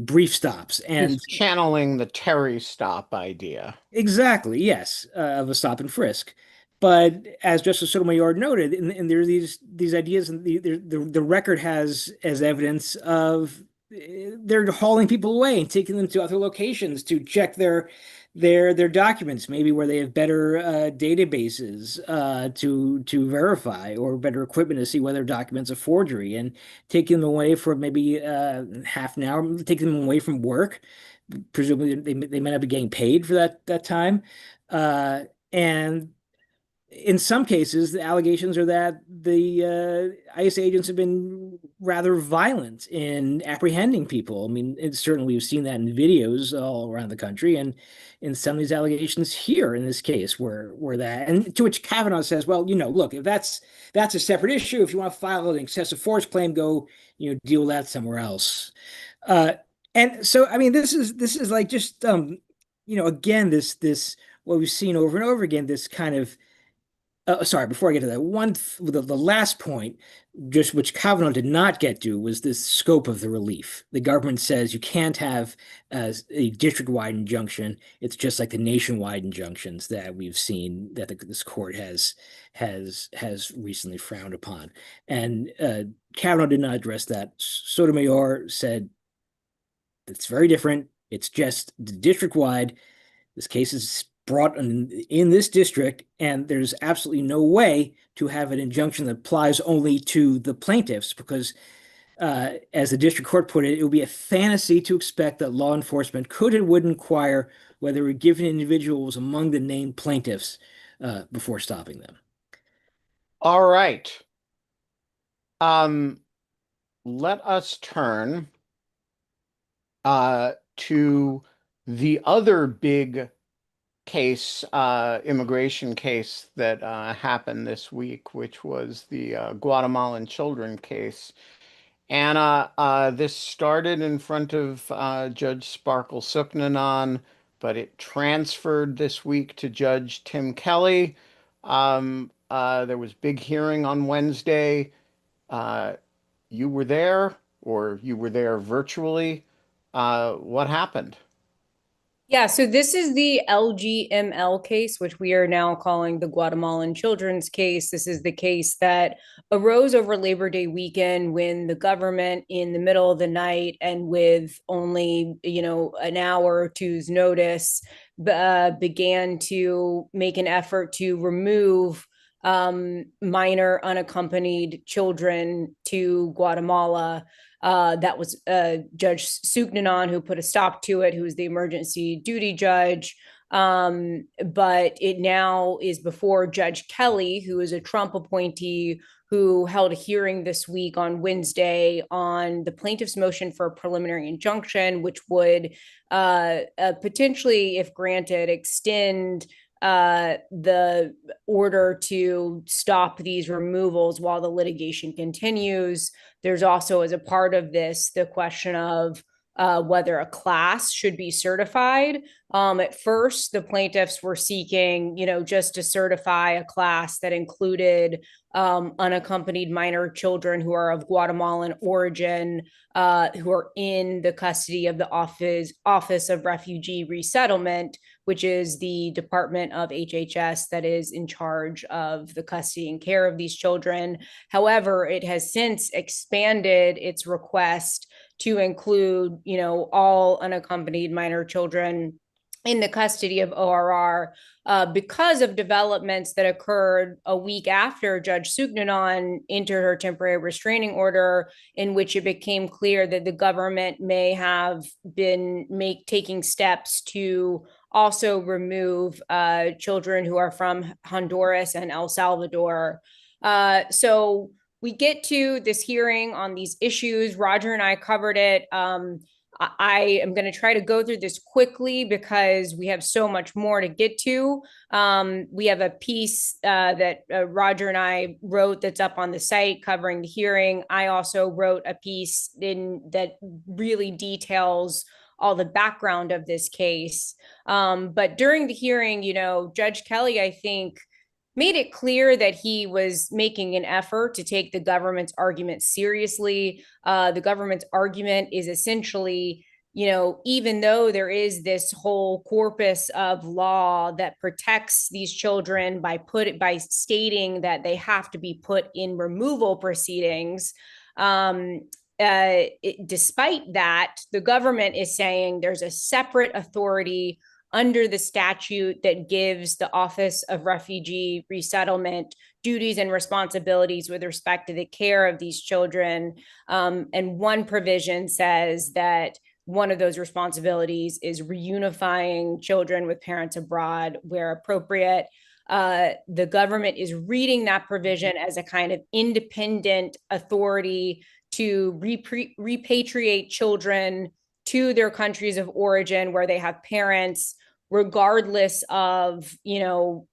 brief stops. And He's channeling the Terry stop idea. exactly, yes, of a stop and frisk. But as Justice Sotomayor noted, and there are these ideas, and the record has as evidence of they're hauling people away and taking them to other locations to check their documents, maybe where they have better databases to verify, or better equipment to see whether documents are forgery, and taking them away for maybe half an hour, taking them away from work. Presumably, they might not be getting paid for that time, and in some cases, the allegations are that the ICE agents have been rather violent in apprehending people. I mean, certainly we've seen that in videos all around the country, and in some of these allegations here in this case, where that, and to which Kavanaugh says, well, look, if that's a separate issue. If you want to file an excessive force claim, go, deal with that somewhere else. And so, I mean, this is like just, again, this what we've seen over and over again, this kind of. Sorry, before I get to that, the last point, just which Kavanaugh did not get to, was the scope of the relief. The government says you can't have a district-wide injunction. It's just like the nationwide injunctions that we've seen that this court has recently frowned upon. And Kavanaugh did not address that. Sotomayor said it's very different. It's just the district-wide. This case is brought in this district, and there's absolutely no way to have an injunction that applies only to the plaintiffs because, as the district court put it, it would be a fantasy to expect that law enforcement could and would inquire whether a given individual was among the named plaintiffs before stopping them. All right. Let us turn to the other big case, immigration case that happened this week, which was the Guatemalan children case. And this started in front of Judge Sparkle Suknanan, but it transferred this week to Judge Tim Kelly. There was big hearing on Wednesday. You were there, or you were there virtually. What happened? Yeah, so this is the LGML case, which we are now calling the Guatemalan children's case. This is the case that arose over Labor Day weekend when the government, in the middle of the night and with only, an hour or two's notice, began to make an effort to remove minor unaccompanied children to Guatemala. That was Judge Sugnanon who put a stop to it, who was the emergency duty judge. But it now is before Judge Kelly, who is a Trump appointee, who held a hearing this week on Wednesday on the plaintiff's motion for a preliminary injunction, which would potentially, if granted, extend the order to stop these removals while the litigation continues. There's also, as a part of this, the question of whether a class should be certified. At first, the plaintiffs were seeking, just to certify a class that included unaccompanied minor children who are of Guatemalan origin, who are in the custody of the Office of Refugee Resettlement, which is the department of HHS that is in charge of the custody and care of these children. However, it has since expanded its request to include, all unaccompanied minor children in the custody of ORR because of developments that occurred a week after Judge Sugnanon entered her temporary restraining order, in which it became clear that the government may have been taking steps to also remove children who are from Honduras and El Salvador. So we get to this hearing on these issues. Roger and I covered it. I am going to try to go through this quickly because we have so much more to get to. We have a piece that Roger and I wrote that's up on the site covering the hearing. I also wrote a piece that really details all the background of this case. But during the hearing, Judge Kelly, I think, made it clear that he was making an effort to take the government's argument seriously. The government's argument is essentially, even though there is this whole corpus of law that protects these children by stating that they have to be put in removal proceedings, despite that, the government is saying there's a separate authority under the statute that gives the Office of Refugee Resettlement duties and responsibilities with respect to the care of these children. And one provision says that one of those responsibilities is reunifying children with parents abroad where appropriate. The government is reading that provision as a kind of independent authority to repatriate children to their countries of origin where they have parents, regardless of,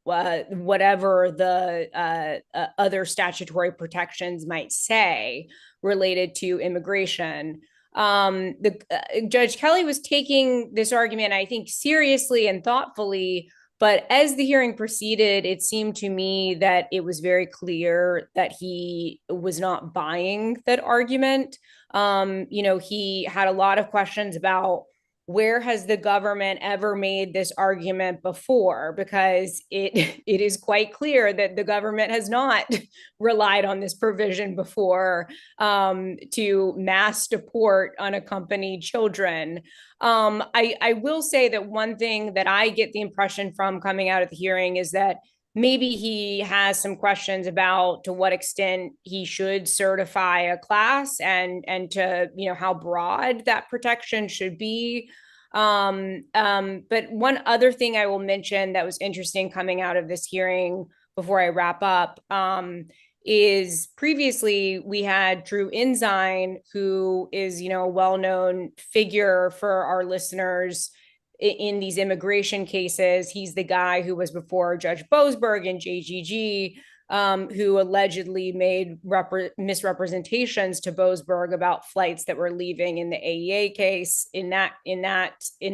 whatever the other statutory protections might say related to immigration. Judge Kelly was taking this argument, I think, seriously and thoughtfully. But as the hearing proceeded, it seemed to me that it was very clear that he was not buying that argument. He had a lot of questions about where has the government ever made this argument before? Because it is quite clear that the government has not relied on this provision before to mass deport unaccompanied children. I will say that one thing that I get the impression from coming out of the hearing is that maybe he has some questions about to what extent he should certify a class and to how broad that protection should be. But one other thing I will mention that was interesting coming out of this hearing before I wrap up is previously we had Drew Ensign, who is a well-known figure for our listeners in these immigration cases. He's the guy who was before Judge Boasberg and JGG, who allegedly made misrepresentations to Boasberg about flights that were leaving in the AEA case. In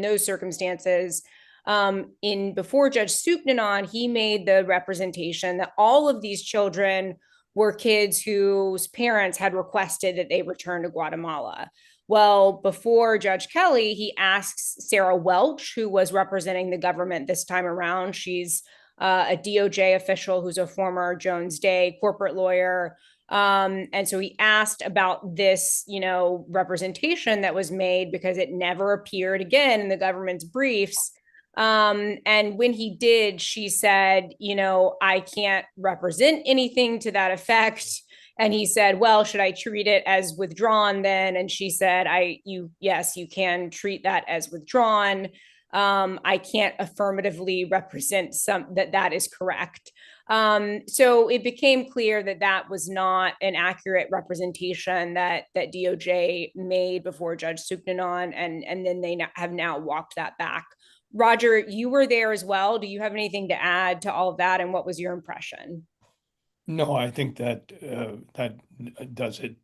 those circumstances, before Judge Sugnanon, he made the representation that all of these children were kids whose parents had requested that they return to Guatemala. Well, before Judge Kelly, he asks Sarah Welch, who was representing the government this time around. She's a DOJ official who's a former Jones Day corporate lawyer. And so he asked about this, representation that was made because it never appeared again in the government's briefs. And when he did, she said, I can't represent anything to that effect. And he said, well, should I treat it as withdrawn then? And she said, yes, you can treat that as withdrawn. I can't affirmatively represent that is correct. So it became clear that was not an accurate representation that DOJ made before Judge Suknanon, and then they have now walked that back. Roger, you were there as well. Do you have anything to add to all of that, and what was your impression? No, I think that that does it.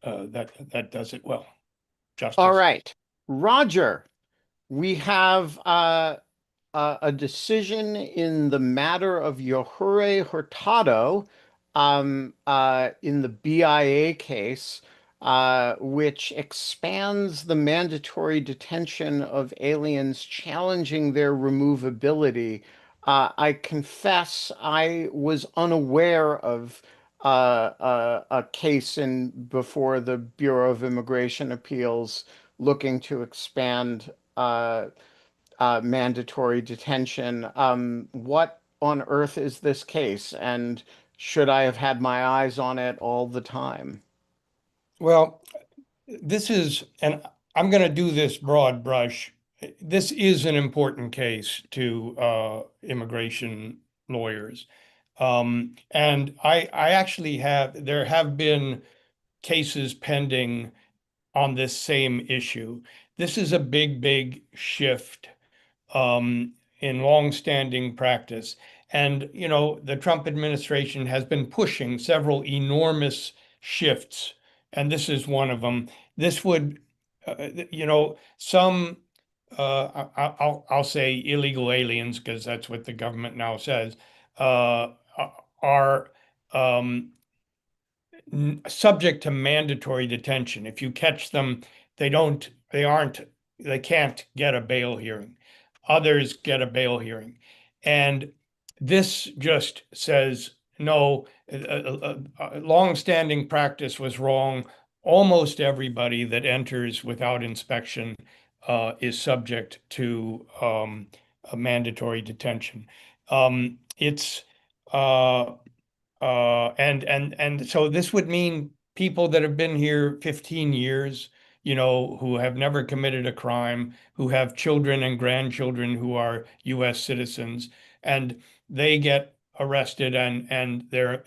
That does it well. Justice. All right, Roger, we have a decision in the matter of Yohure Hurtado in the BIA case, which expands the mandatory detention of aliens challenging their removability. I confess I was unaware of a case before the Bureau of Immigration Appeals looking to expand mandatory detention. What on earth is this case? And should I have had my eyes on it all the time? Well, this is, and I'm going to do this broad brush. This is an important case to immigration lawyers. And I actually there have been cases pending on this same issue. This is a big shift in longstanding practice. And, the Trump administration has been pushing several enormous shifts, and this is one of them. This would, some, I'll say illegal aliens, because that's what the government now says, are subject to mandatory detention. If you catch them, they can't get a bail hearing. Others get a bail hearing. And this just says, no, long-standing practice was wrong. Almost everybody that enters without inspection is subject to a mandatory detention. It's and so this would mean people that have been here 15 years, who have never committed a crime, who have children and grandchildren who are US citizens, and they get arrested and they're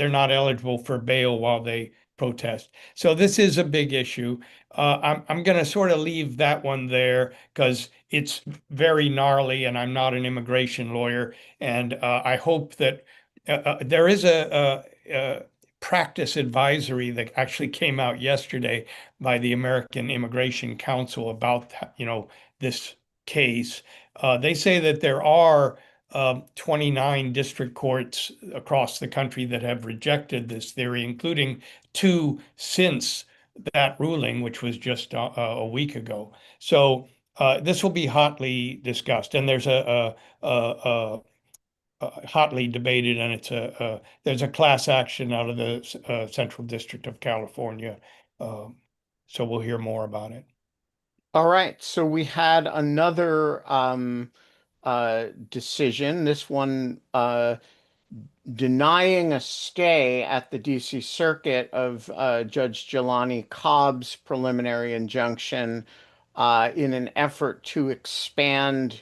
not eligible for bail while they protest. So this is a big issue. I'm going to sort of leave that one there because it's very gnarly, and I'm not an immigration lawyer. And I hope that there is a practice advisory that actually came out yesterday by the American Immigration Council about, this case. They say that there are 29 district courts across the country that have rejected this theory, including 2 since that ruling, which was just a week ago. So this will be hotly discussed, and there's a hotly debated, and there's a class action out of the Central District of California. So we'll hear more about it. All right, so we had another decision. This one denying a stay at the DC Circuit of Judge Jelani Cobb's preliminary injunction in an effort to expand.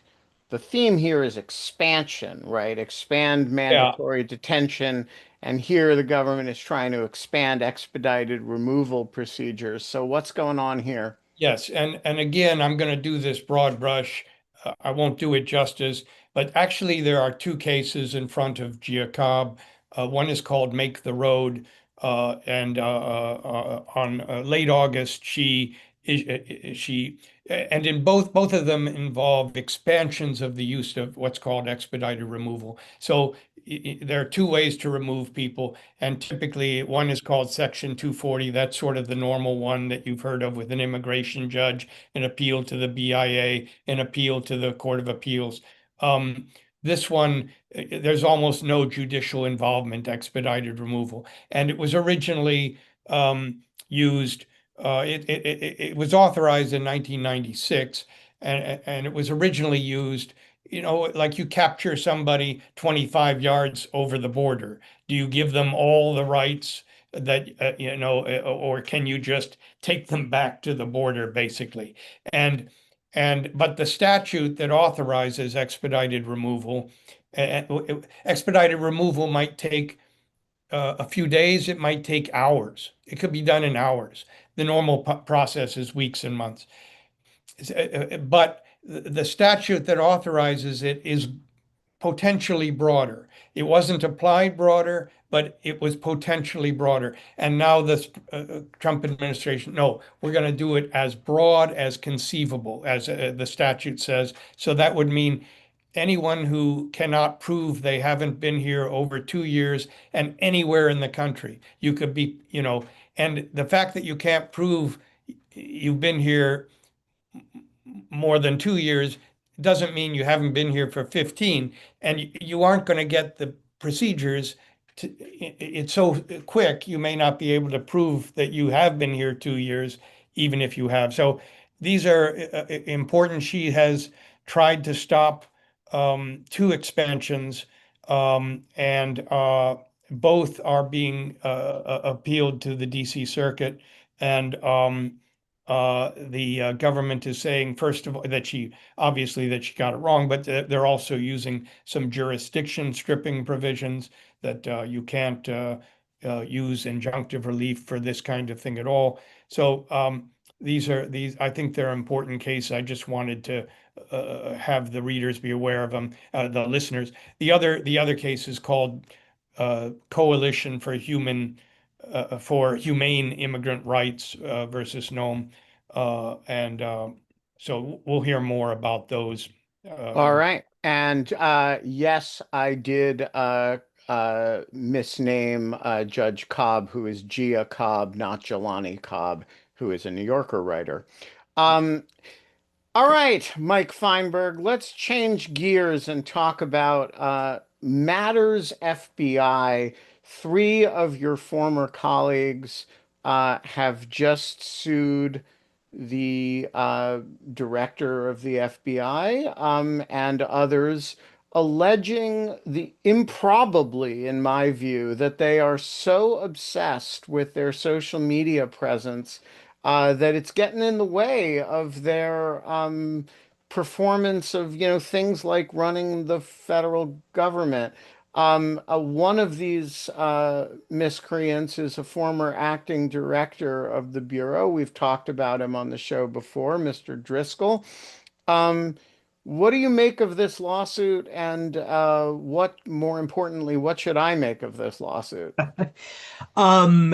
The theme here is expansion, right? Expand mandatory detention. And here the government is trying to expand expedited removal procedures. So what's going on here? Yes, and again, I'm going to do this broad brush. I won't do it justice, but actually there are 2 cases in front of Gia Cobb. One is called Make the Road, and on late August, and in both of them involve expansions of the use of what's called expedited removal. So there are 2 ways to remove people, and typically one is called Section 240. That's sort of the normal one that you've heard of with an immigration judge, an appeal to the BIA, an appeal to the Court of Appeals. This one, there's almost no judicial involvement, expedited removal, and it was originally used. It was authorized in 1996, and it was originally used, like you capture somebody 25 yards over the border. Do you give them all the rights that, or can you just take them back to the border, basically? And but the statute that authorizes expedited removal might take a few days, it might take hours. It could be done in hours. The normal process is weeks and months. But the statute that authorizes it is potentially broader. It wasn't applied broader, but it was potentially broader. And now this Trump administration, no, we're going to do it as broad as conceivable, as the statute says. So that would mean anyone who cannot prove they haven't been here over 2 years and anywhere in the country. You could be, and the fact that you can't prove you've been here more than 2 years doesn't mean you haven't been here for 15, and you aren't going to get the procedures it's so quick, you may not be able to prove that you have been here 2 years, even if you have. So these are important. She has tried to stop two expansions, and both are being appealed to the DC Circuit. And the government is saying, first of all, that she got it wrong, but they're also using some jurisdiction stripping provisions that you can't use injunctive relief for this kind of thing at all. So I think they're important cases. I just wanted to have the readers be aware of them, the listeners. The other case is called Coalition for Humane Immigrant Rights versus Nome. So we'll hear more about those. All right. And yes, I did misname Judge Cobb, who is Gia Cobb, not Jelani Cobb, who is a New Yorker writer. All right, Mike Feinberg, let's change gears and talk about matters FBI. Three of your former colleagues have just sued the director of the FBI and others, alleging the improbably, in my view, that they are so obsessed with their social media presence that it's getting in the way of their performance of, things like running the federal government. One of these miscreants is a former acting director of the Bureau. We've talked about him on the show before, Mr. Driscoll. What do you make of this lawsuit? And more importantly, what should I make of this lawsuit? Um,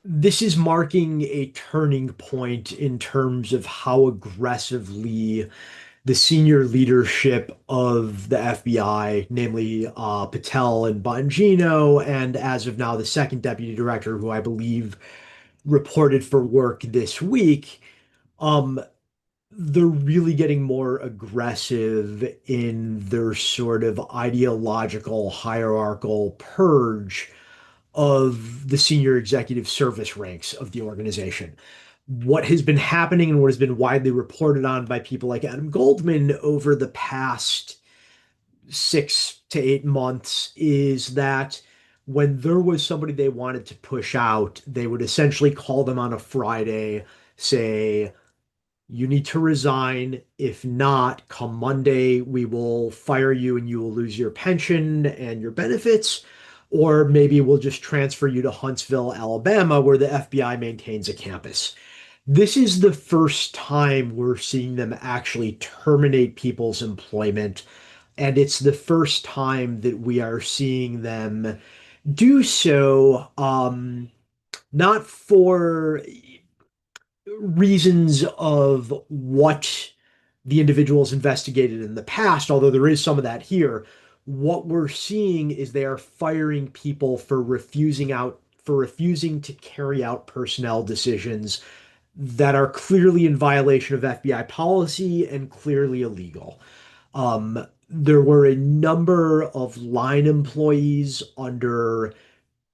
this is marking a turning point in terms of how aggressively the senior leadership of the FBI, namely Patel and Bongino, and as of now, the second deputy director, who I believe reported for work this week, um, they're really getting more aggressive in their sort of ideological, hierarchical purge of the senior executive service ranks of the organization. What has been happening and what has been widely reported on by people like Adam Goldman over the past 6 to 8 months is that when there was somebody they wanted to push out, they would essentially call them on a Friday, say, you need to resign. If not, come Monday, we will fire you and you will lose your pension and your benefits. Or maybe we'll just transfer you to Huntsville, Alabama, where the FBI maintains a campus. This is the first time we're seeing them actually terminate people's employment. And it's the first time that we are seeing them do so, not for reasons of what the individuals investigated in the past, although there is some of that here. What we're seeing is they are firing people for refusing to carry out personnel decisions that are clearly in violation of FBI policy and clearly illegal. There were a number of line employees under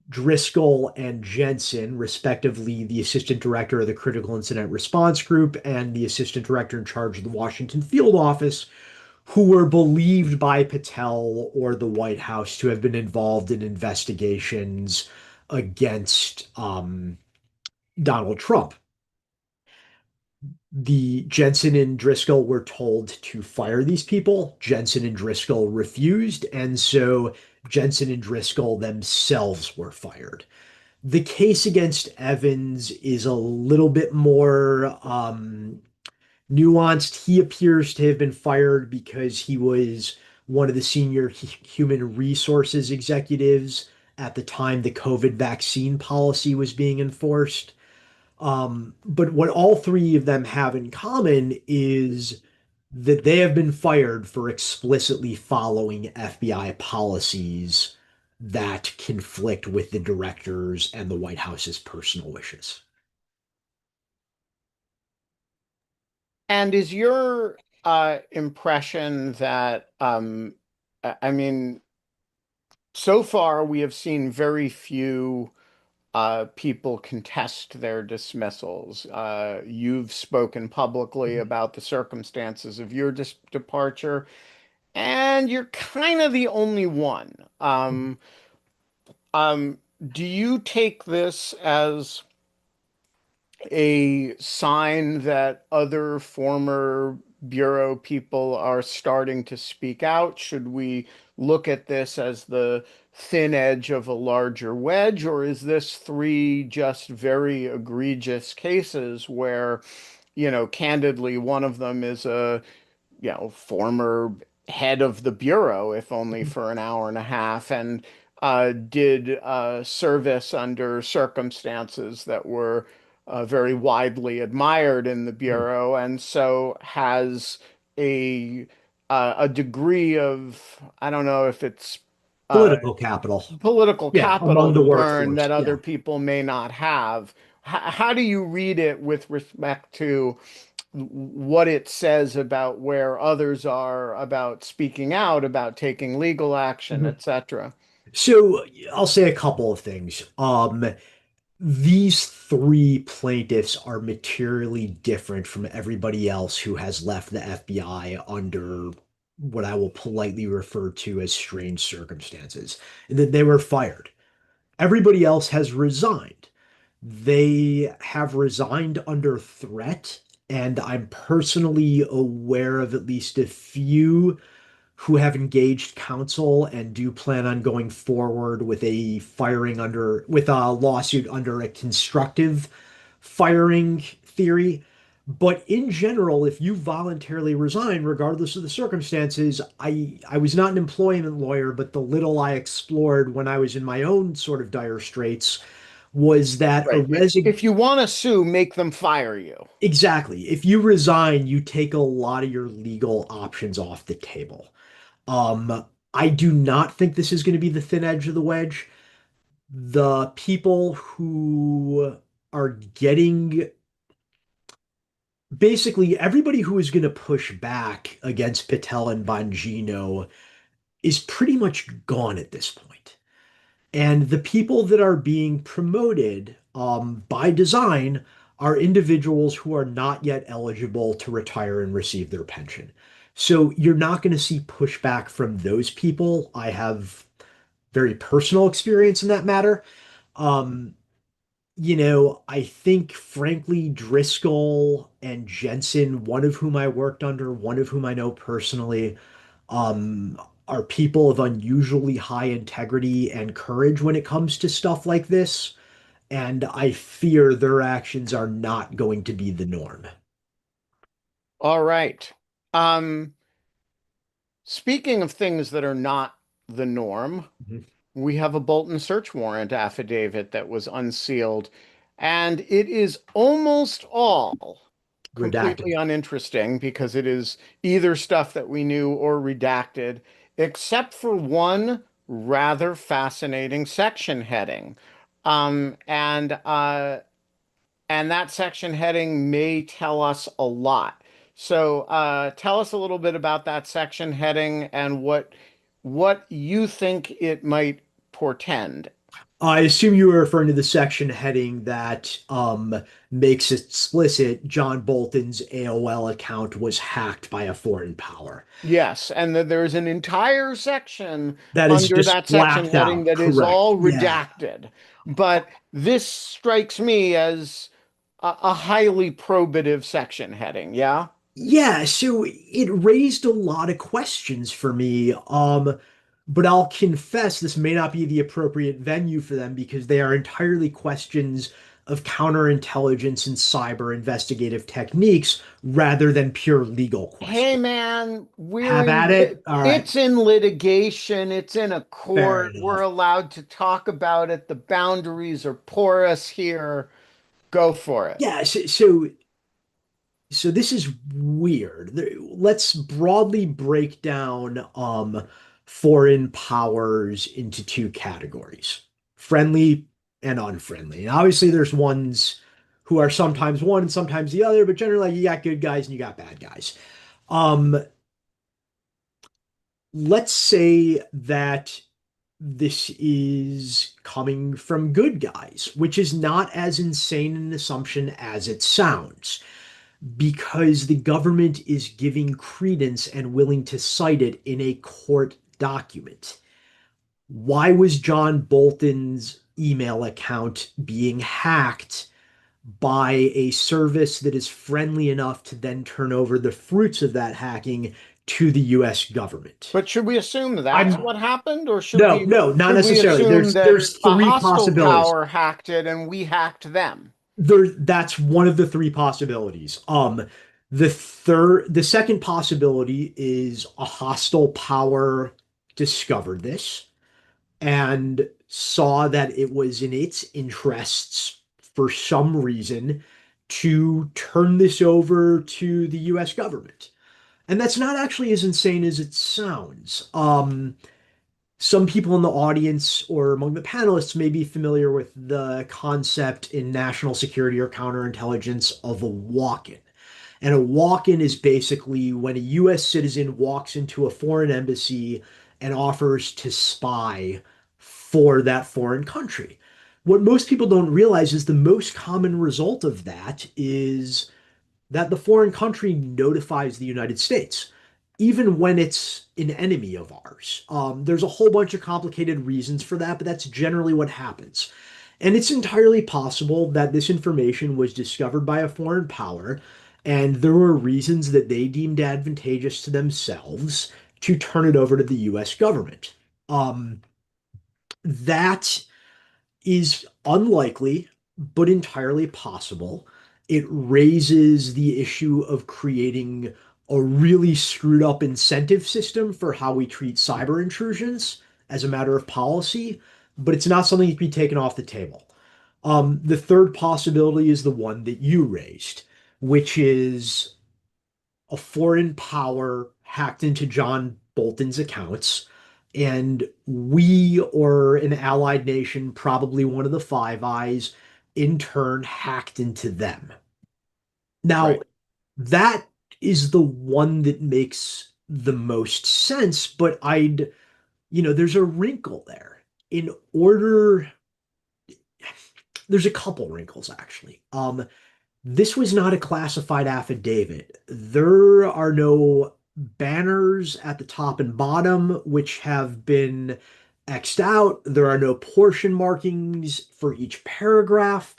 Driscoll and Jensen, respectively, the assistant director of the Critical Incident Response Group and the assistant director in charge of the Washington Field Office, who were believed by Patel or the White House to have been involved in investigations against Donald Trump. The Jensen and Driscoll were told to fire these people. Jensen and Driscoll refused, and so Jensen and Driscoll themselves were fired. The case against Evans is a little bit more nuanced. He appears to have been fired because he was one of the senior human resources executives at the time the COVID vaccine policy was being enforced. But what all three of them have in common is that they have been fired for explicitly following FBI policies that conflict with the directors and the White House's personal wishes. And is your impression that I mean, so far we have seen very few people contest their dismissals. You've spoken publicly about the circumstances of your departure, and you're kind of the only one. Um, do you take this as a sign that other former Bureau people are starting to speak out? Should we look at this as the thin edge of a larger wedge, or is this three just very egregious cases where, candidly, one of them is a former head of the Bureau, if only for an hour and a half, and did service under circumstances that were very widely admired in the Bureau, and so has a a degree of, I don't know if it's uh, Political capital. political Yeah, capital among to the burn workforce. that other Yeah. people may not have. How do you read it with respect to what it says about where others are, about speaking out, about taking legal action, Mhm. etc.? So I'll say a couple of things. These three plaintiffs are materially different from everybody else who has left the FBI under what I will politely refer to as strange circumstances. That they were fired. Everybody else has resigned. They have resigned under threat, and I'm personally aware of at least a few who have engaged counsel and do plan on going forward with a lawsuit under a constructive firing theory. But in general, if you voluntarily resign, regardless of the circumstances, I was not an employment lawyer, but the little I explored when I was in my own sort of dire straits was that a Right. resign If you want to sue, make them fire you. exactly. If you resign, you take a lot of your legal options off the table. I do not think this is going to be the thin edge of the wedge. The people who are getting basically everybody who is going to push back against Patel and Bongino is pretty much gone at this point. And the people that are being promoted by design are individuals who are not yet eligible to retire and receive their pension. So you're not going to see pushback from those people. I have very personal experience in that matter. Um, I think frankly, Driscoll and Jensen, one of whom I worked under, one of whom I know personally, um, are people of unusually high integrity and courage when it comes to stuff like this. And I fear their actions are not going to be the norm. All right. Um, Speaking of things that are not the norm, Mhm. we have a Bolton search warrant affidavit that was unsealed, and it is almost all completely Redacted. uninteresting because it is either stuff that we knew or redacted, except for one rather fascinating section heading. Um, and uh, and that section heading may tell us a lot. So, tell us a little bit about that section heading and what you think it might portend. I assume you were referring to the section heading that makes explicit John Bolton's AOL account was hacked by a foreign power. Yes, and there's an entire section That is under just that section blacked heading out. that is Correct. all Yeah. redacted. But this strikes me as a highly probative section heading, yeah? Yeah, so it raised a lot of questions for me. But I'll confess this may not be the appropriate venue for them because they are entirely questions of counterintelligence and cyber investigative techniques rather than pure legal Hey questions. man, we're Have in at it. All right. it's in litigation, it's in a Fair court. We're enough. allowed to talk about it. The boundaries are porous here. Go for it. Yeah, so this is weird. Let's broadly break down foreign powers into two categories: friendly and unfriendly. And obviously there's ones who are sometimes one and sometimes the other, but generally you got good guys and you got bad guys. Um, let's say that this is coming from good guys, which is not as insane an assumption as it sounds, because the government is giving credence and willing to cite it in a court document. Why was John Bolton's email account being hacked by a service that is friendly enough to then turn over the fruits of that hacking to the US government? But should we assume that's I'm what happened, or No, no, not should we necessarily. assume that There's a three hostile possibilities. power hacked it and we hacked them? That's one of the three possibilities. The second possibility is a hostile power discovered this and saw that it was in its interests for some reason to turn this over to the US government. And that's not actually as insane as it sounds. Some people in the audience or among the panelists may be familiar with the concept in national security or counterintelligence of a walk-in. And a walk-in is basically when a US citizen walks into a foreign embassy and offers to spy for that foreign country. What most people don't realize is the most common result of that is that the foreign country notifies the United States, even when it's an enemy of ours. There's a whole bunch of complicated reasons for that, but that's generally what happens. And it's entirely possible that this information was discovered by a foreign power, and there were reasons that they deemed advantageous to themselves to turn it over to the US government. That is unlikely, but entirely possible. It raises the issue of creating a really screwed up incentive system for how we treat cyber intrusions as a matter of policy, but it's not something that can be taken off the table. The third possibility is the one that you raised, which is a foreign power hacked into John Bolton's accounts, and we or an allied nation, probably one of the Five Eyes, in turn hacked into them. Now, Right. that is the one that makes the most sense, but there's a wrinkle there. In order, there's a couple wrinkles actually. This was not a classified affidavit. There are no banners at the top and bottom, which have been X'd out. There are no portion markings for each paragraph.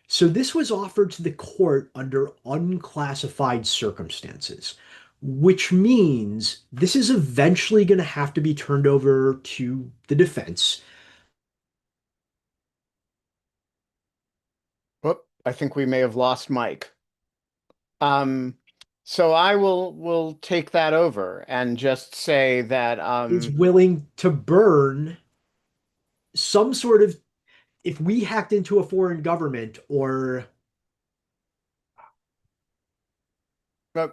So this was offered to the court under unclassified circumstances, which means this is eventually going to have to be turned over to the defense. Whoop, I think we may have lost Mike. Um, so I will take that over and just say that Is willing to burn some sort of, if we hacked into a foreign government or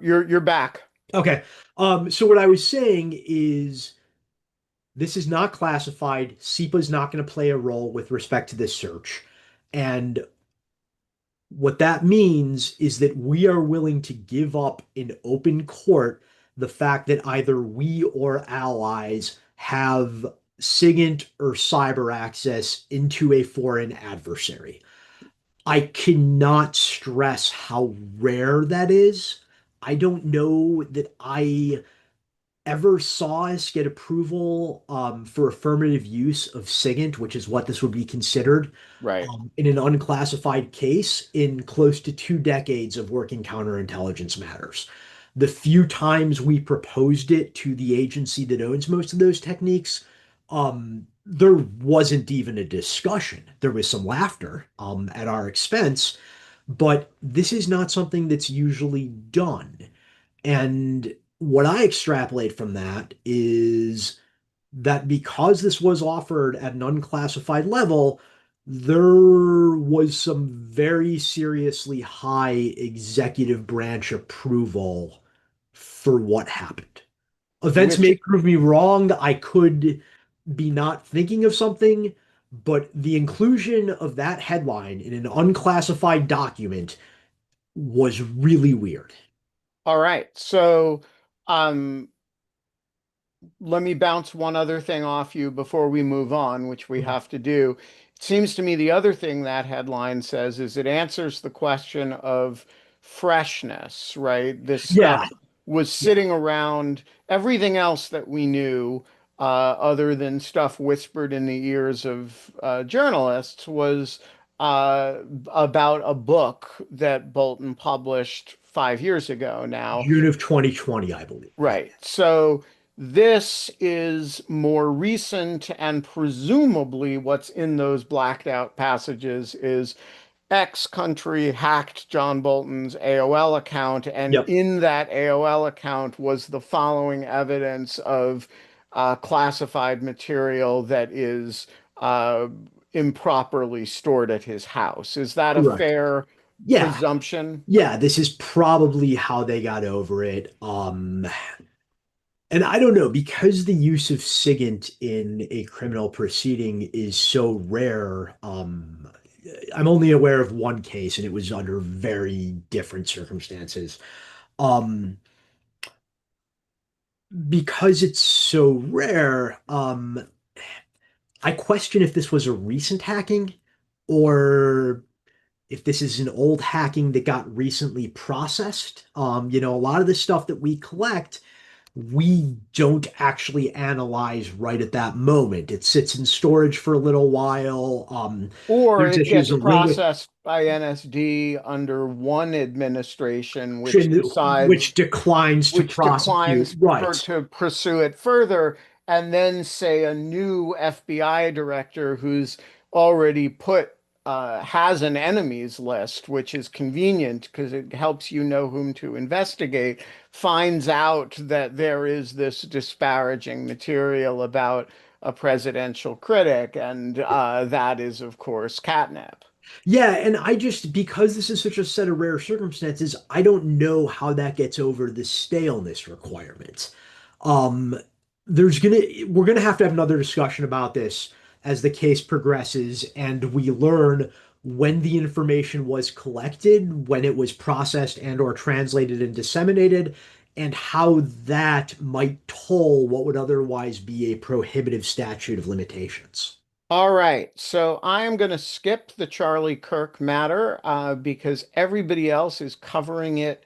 you're back. okay. So what I was saying is this is not classified. SEPA is not going to play a role with respect to this search. And what that means is that we are willing to give up in open court the fact that either we or allies have SIGINT or cyber access into a foreign adversary. I cannot stress how rare that is. I don't know that I ever saw us get approval for affirmative use of SIGINT, which is what this would be considered, Right. in an unclassified case in close to 2 decades of working counterintelligence matters. The few times we proposed it to the agency that owns most of those techniques, there wasn't even a discussion. There was some laughter at our expense, but this is not something that's usually done. And what I extrapolate from that is that because this was offered at an unclassified level, there was some very seriously high executive branch approval for what happened. Events Which may prove me wrong. I could be not thinking of something, but the inclusion of that headline in an unclassified document was really weird. All right. So, um, let me bounce one other thing off you before we move on, which we have to do. It seems to me the other thing that headline says is it answers the question of freshness, right? This stuff Yeah, was yeah, sitting around, everything else that we knew, other than stuff whispered in the ears of journalists, was about a book that Bolton published 5 years ago now. June of 2020, I believe. Right. So this is more recent, and presumably what's in those blacked out passages is X country hacked John Bolton's AOL account, and Yep, in that AOL account was the following evidence of classified material that is uh, improperly stored at his house. Is that a correct. fair Yeah, presumption? yeah, this is probably how they got over it. And I don't know, because the use of SIGINT in a criminal proceeding is so rare, I'm only aware of one case, and it was under very different circumstances. Um, because it's so rare, I question if this was a recent hacking or if this is an old hacking that got recently processed. A lot of the stuff that we collect, we don't actually analyze right at that moment. It sits in storage for a little while. Or There's it issues gets of linguistic, processed by NSD under one administration, which decides which declines to which prosecute. declines Right. to pursue it further, and then say a new FBI director who's already put has an enemies list, which is convenient because it helps you know whom to investigate, finds out that there is this disparaging material about a presidential critic, and that is, of course, catnip. Yeah, and I just, because this is such a set of rare circumstances, I don't know how that gets over the staleness requirement. Um, we're gonna have to have another discussion about this as the case progresses and we learn when the information was collected, when it was processed and or translated and disseminated, and how that might toll what would otherwise be a prohibitive statute of limitations. All right, so I am going to skip the Charlie Kirk matter because everybody else is covering it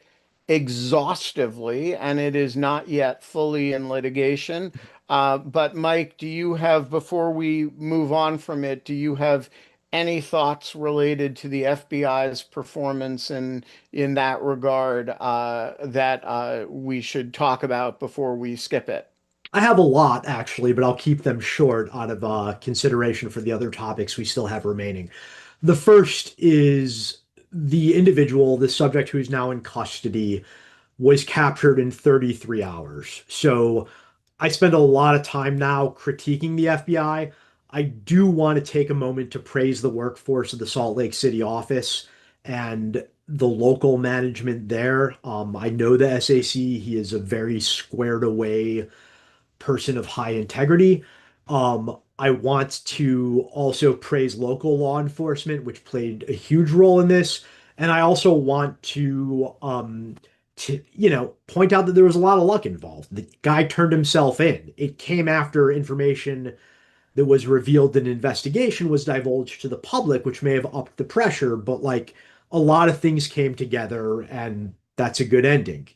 exhaustively, and it is not yet fully in litigation. But Mike, before we move on from it, do you have any thoughts related to the FBI's performance in that regard that we should talk about before we skip it? I have a lot actually, but I'll keep them short out of consideration for the other topics we still have remaining. The first is the individual, the subject who is now in custody, was captured in 33 hours. So I spend a lot of time now critiquing the FBI. I do want to take a moment to praise the workforce of the Salt Lake City office and the local management there. I know the SAC, he is a very squared away person of high integrity. I want to also praise local law enforcement, which played a huge role in this. And I also want to point out that there was a lot of luck involved. The guy turned himself in. It came after information that was revealed in an investigation was divulged to the public, which may have upped the pressure, but like a lot of things came together and that's a good ending.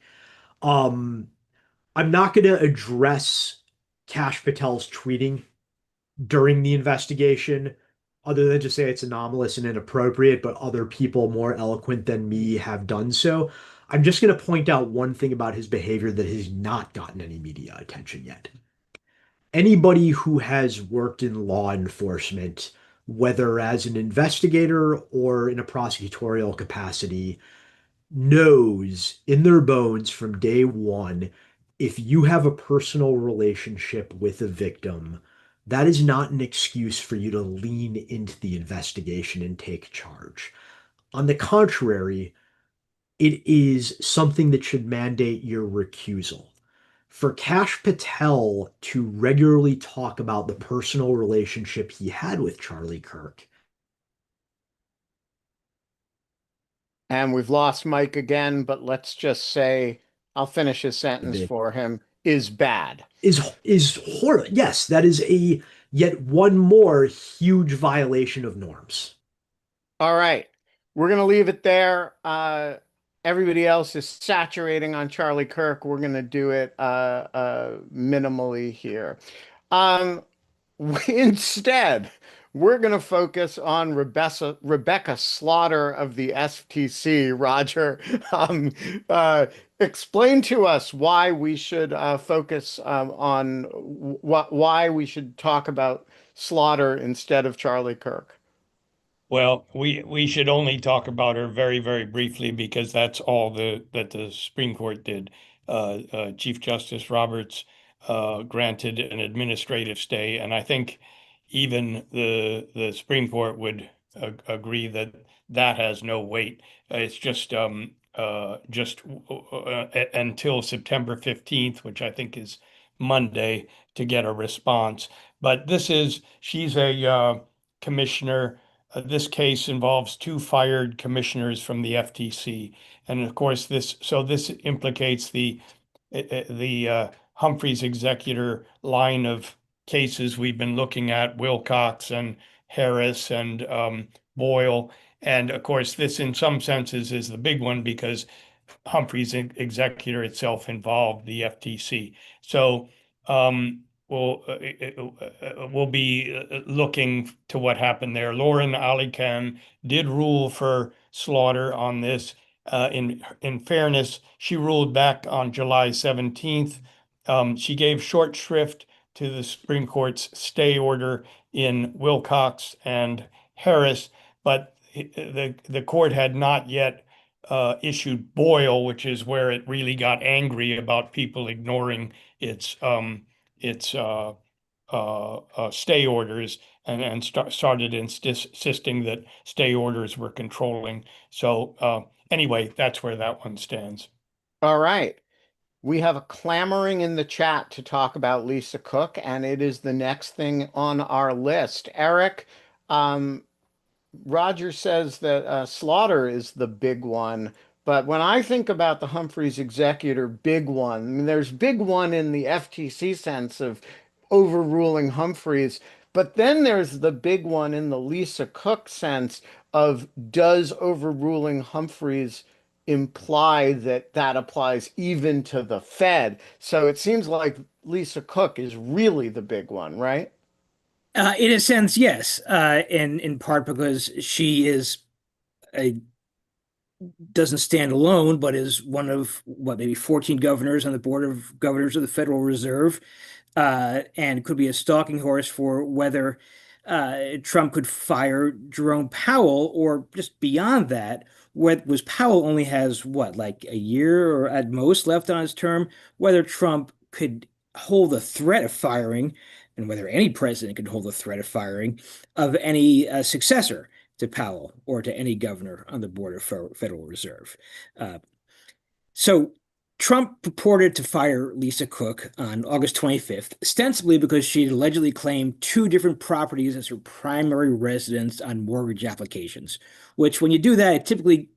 Um, I'm not going to address Kash Patel's tweeting during the investigation, other than to say it's anomalous and inappropriate, but other people more eloquent than me have done so. I'm just going to point out one thing about his behavior that has not gotten any media attention yet. Anybody who has worked in law enforcement, whether as an investigator or in a prosecutorial capacity, knows in their bones from day one, if you have a personal relationship with a victim, that is not an excuse for you to lean into the investigation and take charge. On the contrary, it is something that should mandate your recusal. For Kash Patel to regularly talk about the personal relationship he had with Charlie Kirk. And we've lost Mike again, but let's just say, I'll finish his sentence for him, is bad. Is horrible. Yes, that is a yet one more huge violation of norms. All right. We're going to leave it there. Everybody else is saturating on Charlie Kirk. We're going to do it minimally here. Um, Instead, we're going to focus on Rebecca Slaughter of the FTC. Roger, um, uh, explain to us why we should focus on why we should talk about Slaughter instead of Charlie Kirk. Well, we should only talk about her very, very briefly because that's all that the Supreme Court did. Chief Justice Roberts granted an administrative stay, and I think even the Supreme Court would agree that that has no weight. It's just until September 15th, which I think is Monday, to get a response. But she's a commissioner. This case involves two fired commissioners from the FTC, and of course, this implicates the Humphreys executor line of cases we've been looking at, Wilcox and Harris and Boyle, and of course, this in some senses is the big one because Humphreys executor itself involved the FTC. So we'll be looking to what happened there. Lauren Alican did rule for Slaughter on this. In fairness, she ruled back on July 17th. She gave short shrift to the Supreme Court's stay order in Wilcox and Harris, but the court had not yet issued Boyle, which is where it really got angry about people ignoring its stay orders and started insisting that stay orders were controlling. So anyway, that's where that one stands. All right. We have a clamoring in the chat to talk about Lisa Cook, and it is the next thing on our list. Eric, um, Roger says that Slaughter is the big one, but when I think about the Humphreys executor big one, I mean, there's big one in the FTC sense of overruling Humphreys, but then there's the big one in the Lisa Cook sense of does overruling Humphreys imply that that applies even to the Fed? So it seems like Lisa Cook is really the big one, right? In a sense, yes. In part because she is a doesn't stand alone, but is one of what maybe 14 governors on the board of governors of the Federal Reserve, and could be a stalking horse for whether Trump could fire Jerome Powell, or just beyond that, was Powell only has what, like a year or at most left on his term, whether Trump could hold the threat of firing, and whether any president could hold the threat of firing of any successor to Powell or to any governor on the board of Federal Reserve. So Trump purported to fire Lisa Cook on August 25th, ostensibly because she had allegedly claimed two different properties as her primary residence on mortgage applications, which when you do that, it typically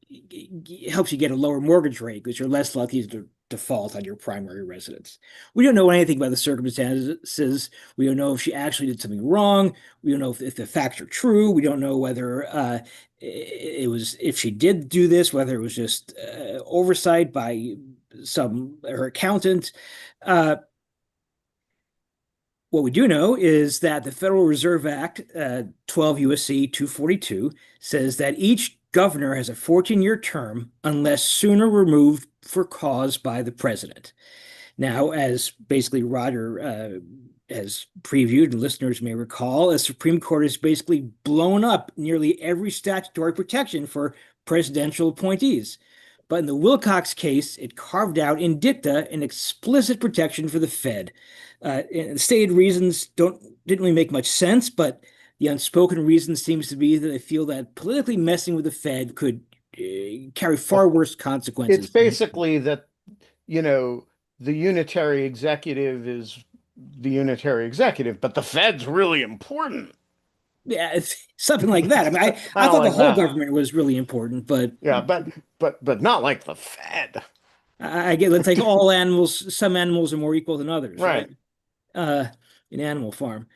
helps you get a lower mortgage rate because you're less likely to default on your primary residence. We don't know anything about the circumstances. We don't know if she actually did something wrong. We don't know if the facts are true. We don't know whether if she did do this, whether it was just oversight by her accountant. What we do know is that the Federal Reserve Act, 12 U.S.C. 242, says that each governor has a 14-year term unless sooner removed for cause by the president. Now, as basically Roger has previewed, and listeners may recall, the Supreme Court has basically blown up nearly every statutory protection for presidential appointees. But in the Wilcox case, it carved out in dicta an explicit protection for the Fed. And stated reasons didn't really make much sense, but the unspoken reason seems to be that they feel that politically messing with the Fed could carry far worse consequences. It's basically that, the unitary executive is the unitary executive, but the Fed's really important. Yeah, it's something like that. I mean, I thought the whole government was really important, but yeah, but not like the Fed. I get, let's take all animals. Some animals are more equal than others, Right? In Animal Farm.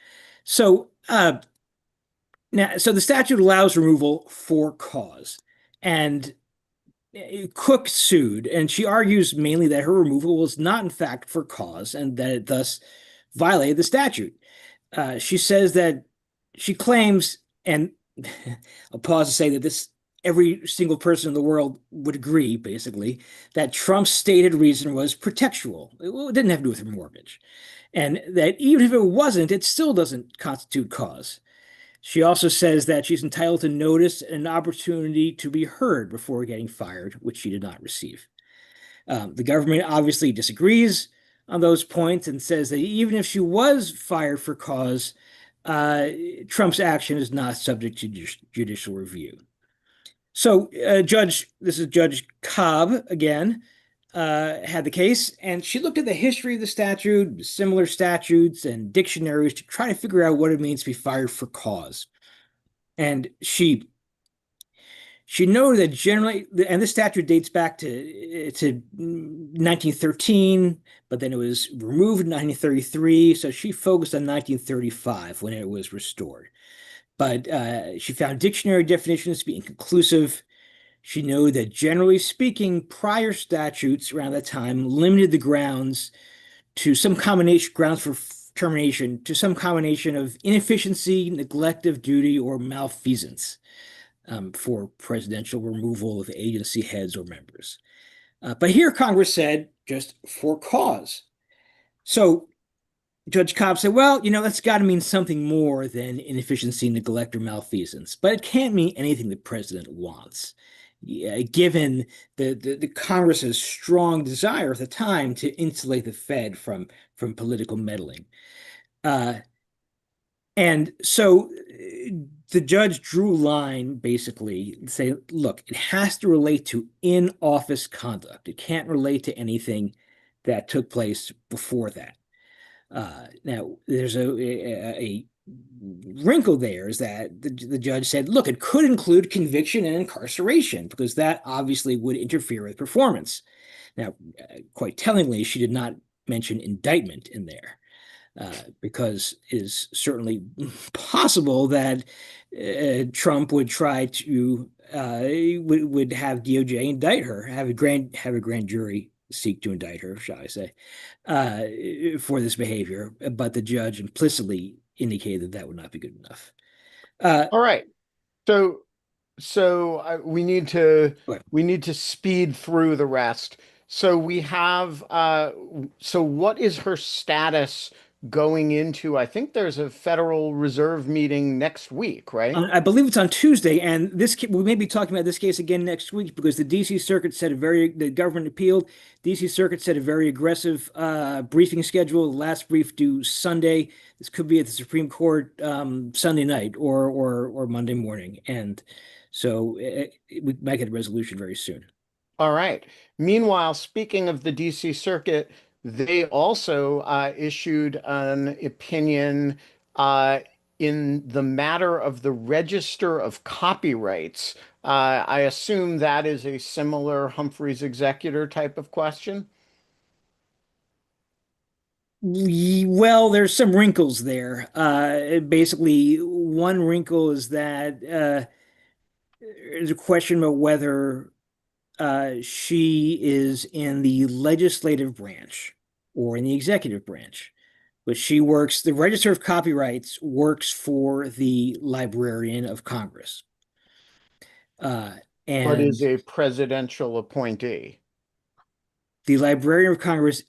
So now, so the statute allows removal for cause, and Cook sued, and she argues mainly that her removal was not in fact for cause, and that it thus violated the statute. She says that she claims, and I'll pause to say that this every single person in the world would agree, basically, that Trump's stated reason was protectual. It didn't have to do with her mortgage. And that even if it wasn't, it still doesn't constitute cause. She also says that she's entitled to notice and an opportunity to be heard before getting fired, which she did not receive. The government obviously disagrees on those points and says that even if she was fired for cause, Trump's action is not subject to judicial review. So this is Judge Cobb again, had the case, and she looked at the history of the statute, similar statutes and dictionaries to try to figure out what it means to be fired for cause. And she noted that generally, and this statute dates back to 1913, but then it was removed in 1933. So she focused on 1935 when it was restored. But she found dictionary definitions to be inconclusive. She noted that generally speaking, prior statutes around that time limited the grounds to some combination grounds for termination to some combination of inefficiency, neglect of duty, or malfeasance for presidential removal of agency heads or members. But here Congress said just for cause. So Judge Cobb said, well, that's got to mean something more than inefficiency, neglect, or malfeasance, but it can't mean anything the president wants. Given the Congress's strong desire at the time to insulate the Fed from political meddling. And so the judge drew a line, basically, and say, look, it has to relate to in-office conduct. It can't relate to anything that took place before that. Now, there's a wrinkle there is that the judge said, look, it could include conviction and incarceration because that obviously would interfere with performance. Now, quite tellingly, she did not mention indictment in there because it is certainly possible that Trump would try to would have DOJ indict her, have a grand jury seek to indict her, shall I say, for this behavior. But the judge implicitly indicated that would not be good enough. All right. So we need to speed through the rest. So we have so what is her status going into? I think there's a Federal Reserve meeting next week, right? I believe it's on Tuesday, and we may be talking about this case again next week because the D.C. Circuit set the government appealed. D.C. Circuit set a very aggressive briefing schedule. The last brief due Sunday. This could be at the Supreme Court Sunday night or Monday morning, and so we might get a resolution very soon. All right. Meanwhile, speaking of the D.C. Circuit, they also issued an opinion in the matter of the Register of Copyrights. I assume that is a similar Humphreys executor type of question. Well, there's some wrinkles there. Basically, one wrinkle is that there's a question about whether she is in the legislative branch or in the executive branch. But she works, the Register of Copyrights works for the Librarian of Congress. Uh, But and is a presidential appointee. the Librarian of Congress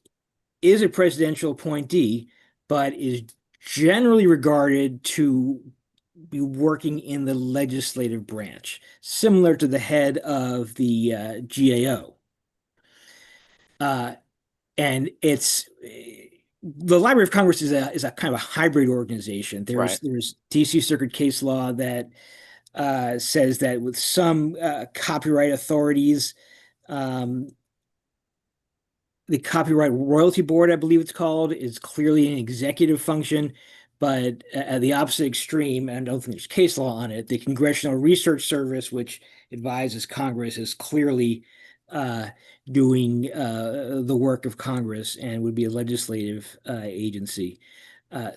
is a presidential appointee, but is generally regarded to be working in the legislative branch, similar to the head of the GAO. And it's the Library of Congress is a kind of a hybrid organization. Right. There's DC Circuit case law that says that with some copyright authorities, um, the Copyright Royalty Board, I believe it's called, is clearly an executive function. But at the opposite extreme, and I don't think there's case law on it, the Congressional Research Service, which advises Congress, is clearly doing the work of Congress and would be a legislative agency.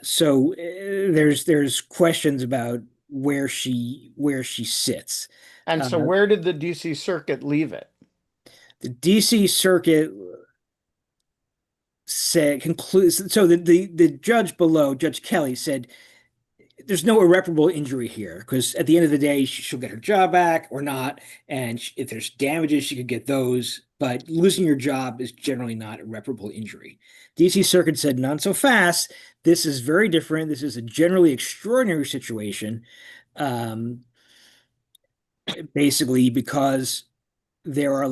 So there's questions about where she sits. And Uh, so where did the DC Circuit leave it? the DC Circuit said concludes so the judge below, Judge Kelly, said there's no irreparable injury here because at the end of the day she'll get her job back or not, and if there's damages she could get those, but losing your job is generally not irreparable injury. DC Circuit said not so fast. This is very different. This is a generally extraordinary situation, um, basically because there are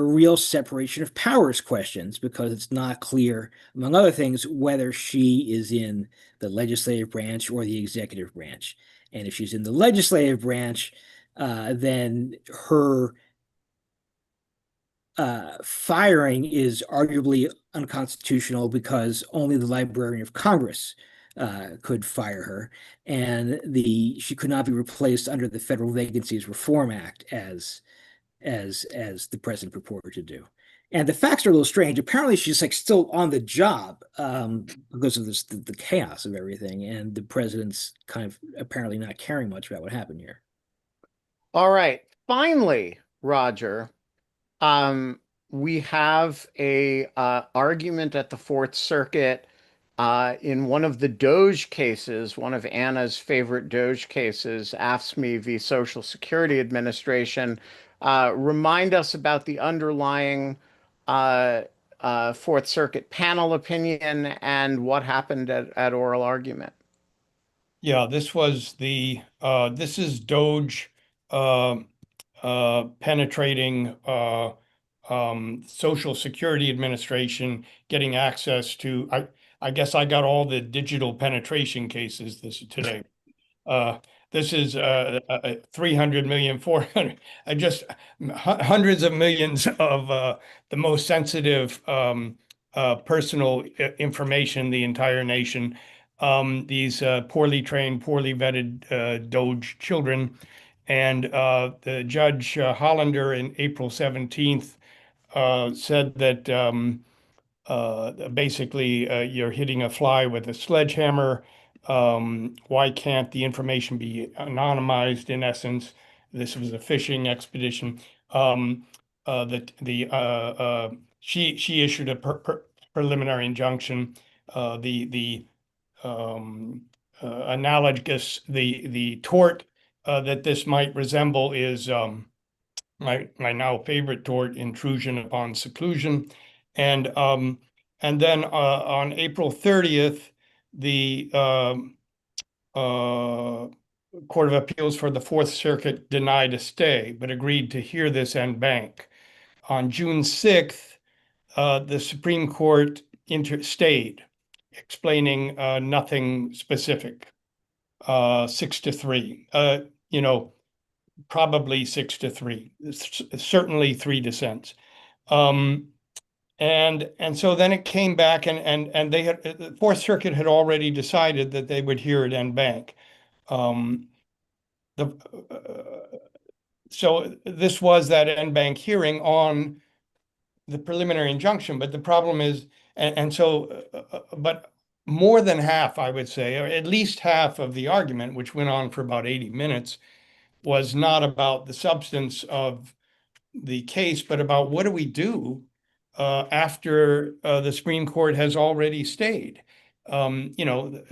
real separation of powers questions because it's not clear, among other things, whether she is in the legislative branch or the executive branch. And if she's in the legislative branch, then her firing is arguably unconstitutional because only the Librarian of Congress could fire her, and she could not be replaced under the Federal Vacancies Reform Act as the president purported to do. And the facts are a little strange. Apparently, she's like still on the job because of the chaos of everything, and the president's kind of apparently not caring much about what happened here. All right. Finally, Roger, um, we have a argument at the Fourth Circuit in one of the Doge cases, one of Anna's favorite Doge cases, AFSCME v. Social Security Administration. Remind us about the underlying uh, Fourth Circuit panel opinion and what happened at oral argument. Yeah, this is Doge uh, penetrating Social Security Administration, getting access to. I guess I got all the digital penetration cases today. Uh, this is 300 million, 400, just hundreds of millions of the most sensitive personal information in the entire nation. These poorly trained, poorly vetted Doge children. And the Judge Hollander in April 17th said that basically you're hitting a fly with a sledgehammer. Why can't the information be anonymized? In essence, this was a fishing expedition. She issued a preliminary injunction. The analogous the tort that this might resemble is my now favorite tort, intrusion upon seclusion. And then on April 30th, the Court of Appeals for the Fourth Circuit denied a stay, but agreed to hear this en banc. On June 6th, the Supreme Court stayed, explaining nothing specific. 6-3. Probably 6-3. Certainly 3 dissents. And so then it came back and the Fourth Circuit had already decided that they would hear it en banc. So this was that en banc hearing on the preliminary injunction, but the problem is And so, but more than half, I would say, or at least half of the argument, which went on for about 80 minutes, was not about the substance of the case, but about what do we do after the Supreme Court has already stayed. You know,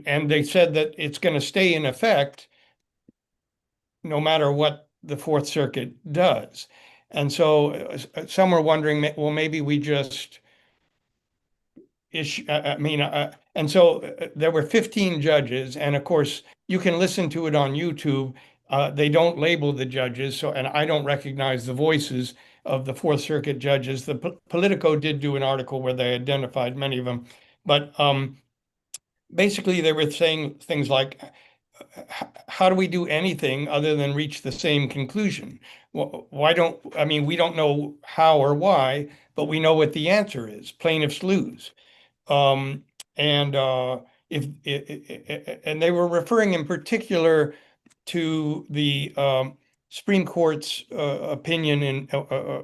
and they said that it's going to stay in effect no matter what the Fourth Circuit does. And so some were wondering, well, maybe we just issue, and so there were 15 judges, and of course, you can listen to it on YouTube. They don't label the judges, so, and I don't recognize the voices of the Fourth Circuit judges. The Politico did do an article where they identified many of them, but basically they were saying things like, how do we do anything other than reach the same conclusion? Why don't, I mean, we don't know how or why, but we know what the answer is. Plaintiffs lose. Um, and if and they were referring in particular to the Supreme Court's opinion in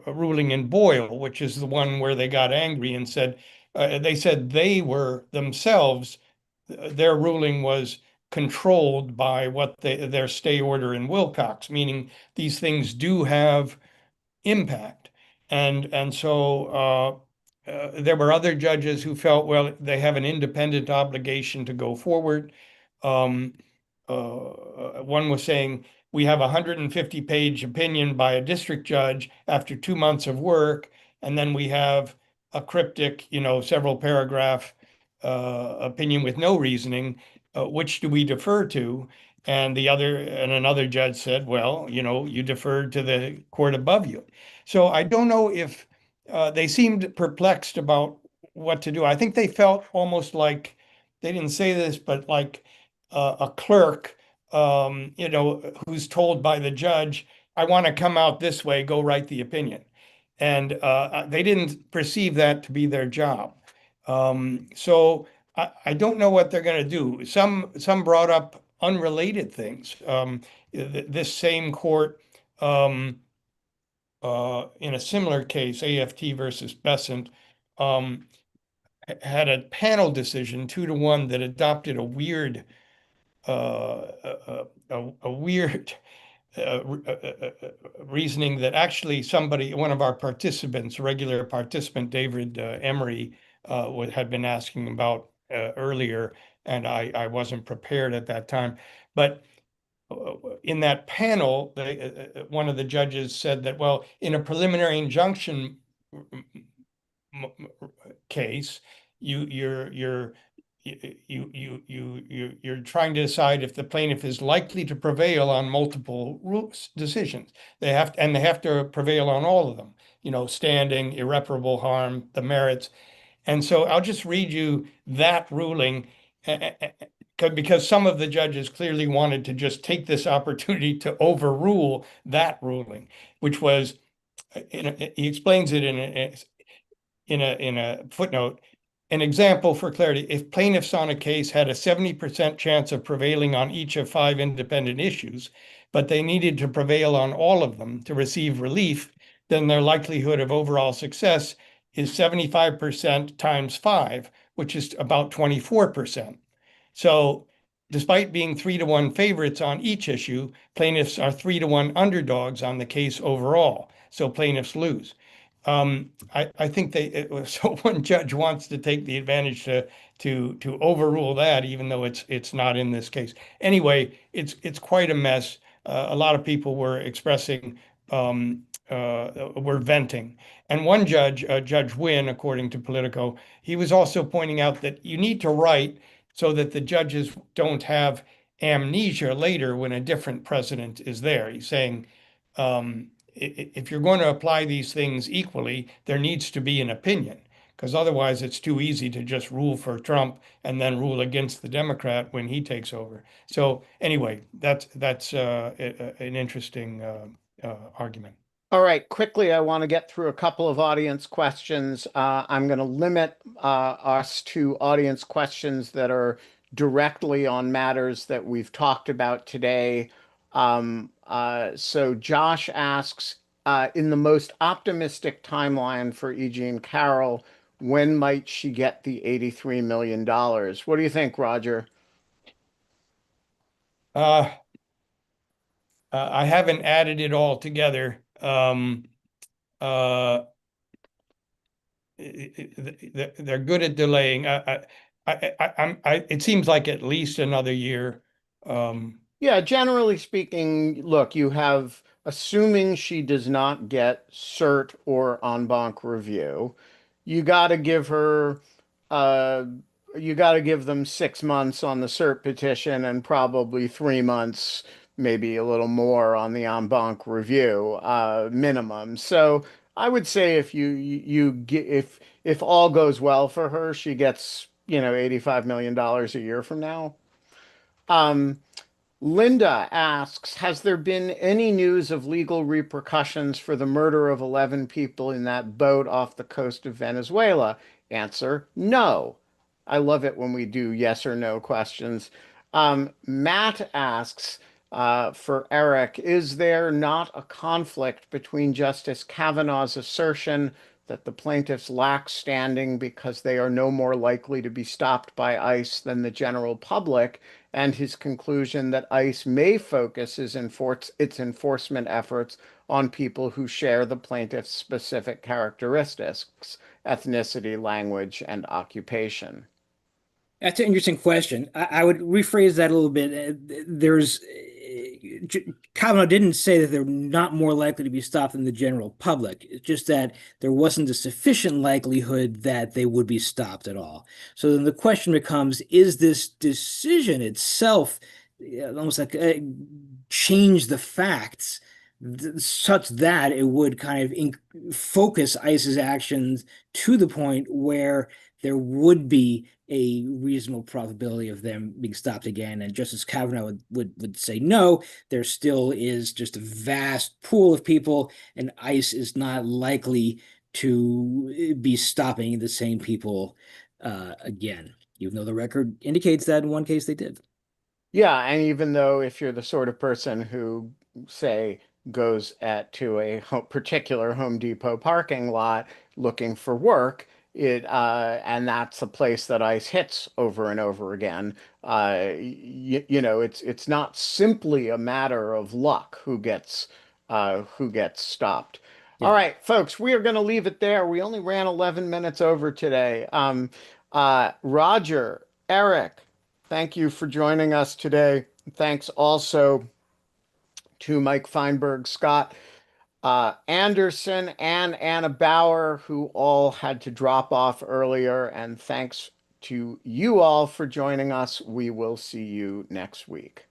ruling in Boyle, which is the one where they got angry and said they said they were themselves, their ruling was controlled by what their stay order in Wilcox, meaning these things do have impact. And so there were other judges who felt, well, they have an independent obligation to go forward. Um, one was saying, we have a 150-page opinion by a district judge after 2 months of work, and then we have a cryptic, you know, several paragraph opinion with no reasoning. Which do we defer to? And another judge said, well, you know, you defer to the court above you. So I don't know if they seemed perplexed about what to do. I think they felt almost like, they didn't say this, but like a clerk, you know, who's told by the judge, I want to come out this way, go write the opinion. And they didn't perceive that to be their job. So I don't know what they're going to do. Some brought up unrelated things. This same court, in a similar case, AFT versus Besant, had a panel decision 2-1 that adopted a weird, a weird reasoning that actually one of our participants, regular participant David Emery, had been asking about earlier, and I wasn't prepared at that time. But in that panel, one of the judges said that, well, in a preliminary injunction case, you're trying to decide if the plaintiff is likely to prevail on multiple decisions. They have to prevail on all of them, you know, standing, irreparable harm, the merits. And so I'll just read you that ruling because some of the judges clearly wanted to just take this opportunity to overrule that ruling, which was, he explains it in a footnote. An example for clarity, if plaintiffs on a case had a 70% chance of prevailing on each of 5 independent issues, but they needed to prevail on all of them to receive relief, then their likelihood of overall success is 75% times 5, which is about 24%. So despite being 3-1 favorites on each issue, plaintiffs are 3-1 underdogs on the case overall. So plaintiffs lose. I think so one judge wants to take the advantage to overrule that, even though it's not in this case. Anyway, it's quite a mess. A lot of people were expressing, were venting. And one judge, Judge Wynn, according to Politico, he was also pointing out that you need to write so that the judges don't have amnesia later when a different president is there. He's saying, if you're going to apply these things equally, there needs to be an opinion, because otherwise it's too easy to just rule for Trump and then rule against the Democrat when he takes over. So anyway, that's an interesting argument. All right, quickly, I want to get through a couple of audience questions. I'm going to limit us to audience questions that are directly on matters that we've talked about today. So Josh asks, in the most optimistic timeline for E.G. and Carroll, when might she get the $83 million? What do you think, Roger? Uh, I haven't added it all together. Uh, they're good at delaying. It seems like at least another year. Yeah, generally speaking, look, you have, assuming she does not get cert or en banc review, you got to give her, uh, you got to give them 6 months on the cert petition and probably 3 months, maybe a little more on the en banc review, minimum. So I would say if you get, if all goes well for her, she gets, $85 million a year from now. Um, Linda asks, has there been any news of legal repercussions for the murder of 11 people in that boat off the coast of Venezuela? Answer, no. I love it when we do yes or no questions. Matt asks, for Eric, is there not a conflict between Justice Kavanaugh's assertion that the plaintiffs lack standing because they are no more likely to be stopped by ICE than the general public, and his conclusion that ICE may focus its enforcement efforts on people who share the plaintiff's specific characteristics, ethnicity, language, and occupation? That's an interesting question. I would rephrase that a little bit. Kavanaugh didn't say that they're not more likely to be stopped than the general public. It's just that there wasn't a sufficient likelihood that they would be stopped at all. So then the question becomes, is this decision itself almost like change the facts such that it would kind of focus ICE's actions to the point where there would be a reasonable probability of them being stopped again. And Justice Kavanaugh would say no, there still is just a vast pool of people, and ICE is not likely to be stopping the same people again, even though the record indicates that in one case they did. Yeah, and even though if you're the sort of person who, say, goes to a particular Home Depot parking lot looking for work, and that's a place that ICE hits over and over again. It's not simply a matter of luck who gets stopped. All Yeah. right, folks, we are going to leave it there. We only ran 11 minutes over today. Roger, Eric, thank you for joining us today. Thanks also to Mike Feinberg, Scott Anderson, and Anna Bauer, who all had to drop off earlier. And thanks to you all for joining us. We will see you next week.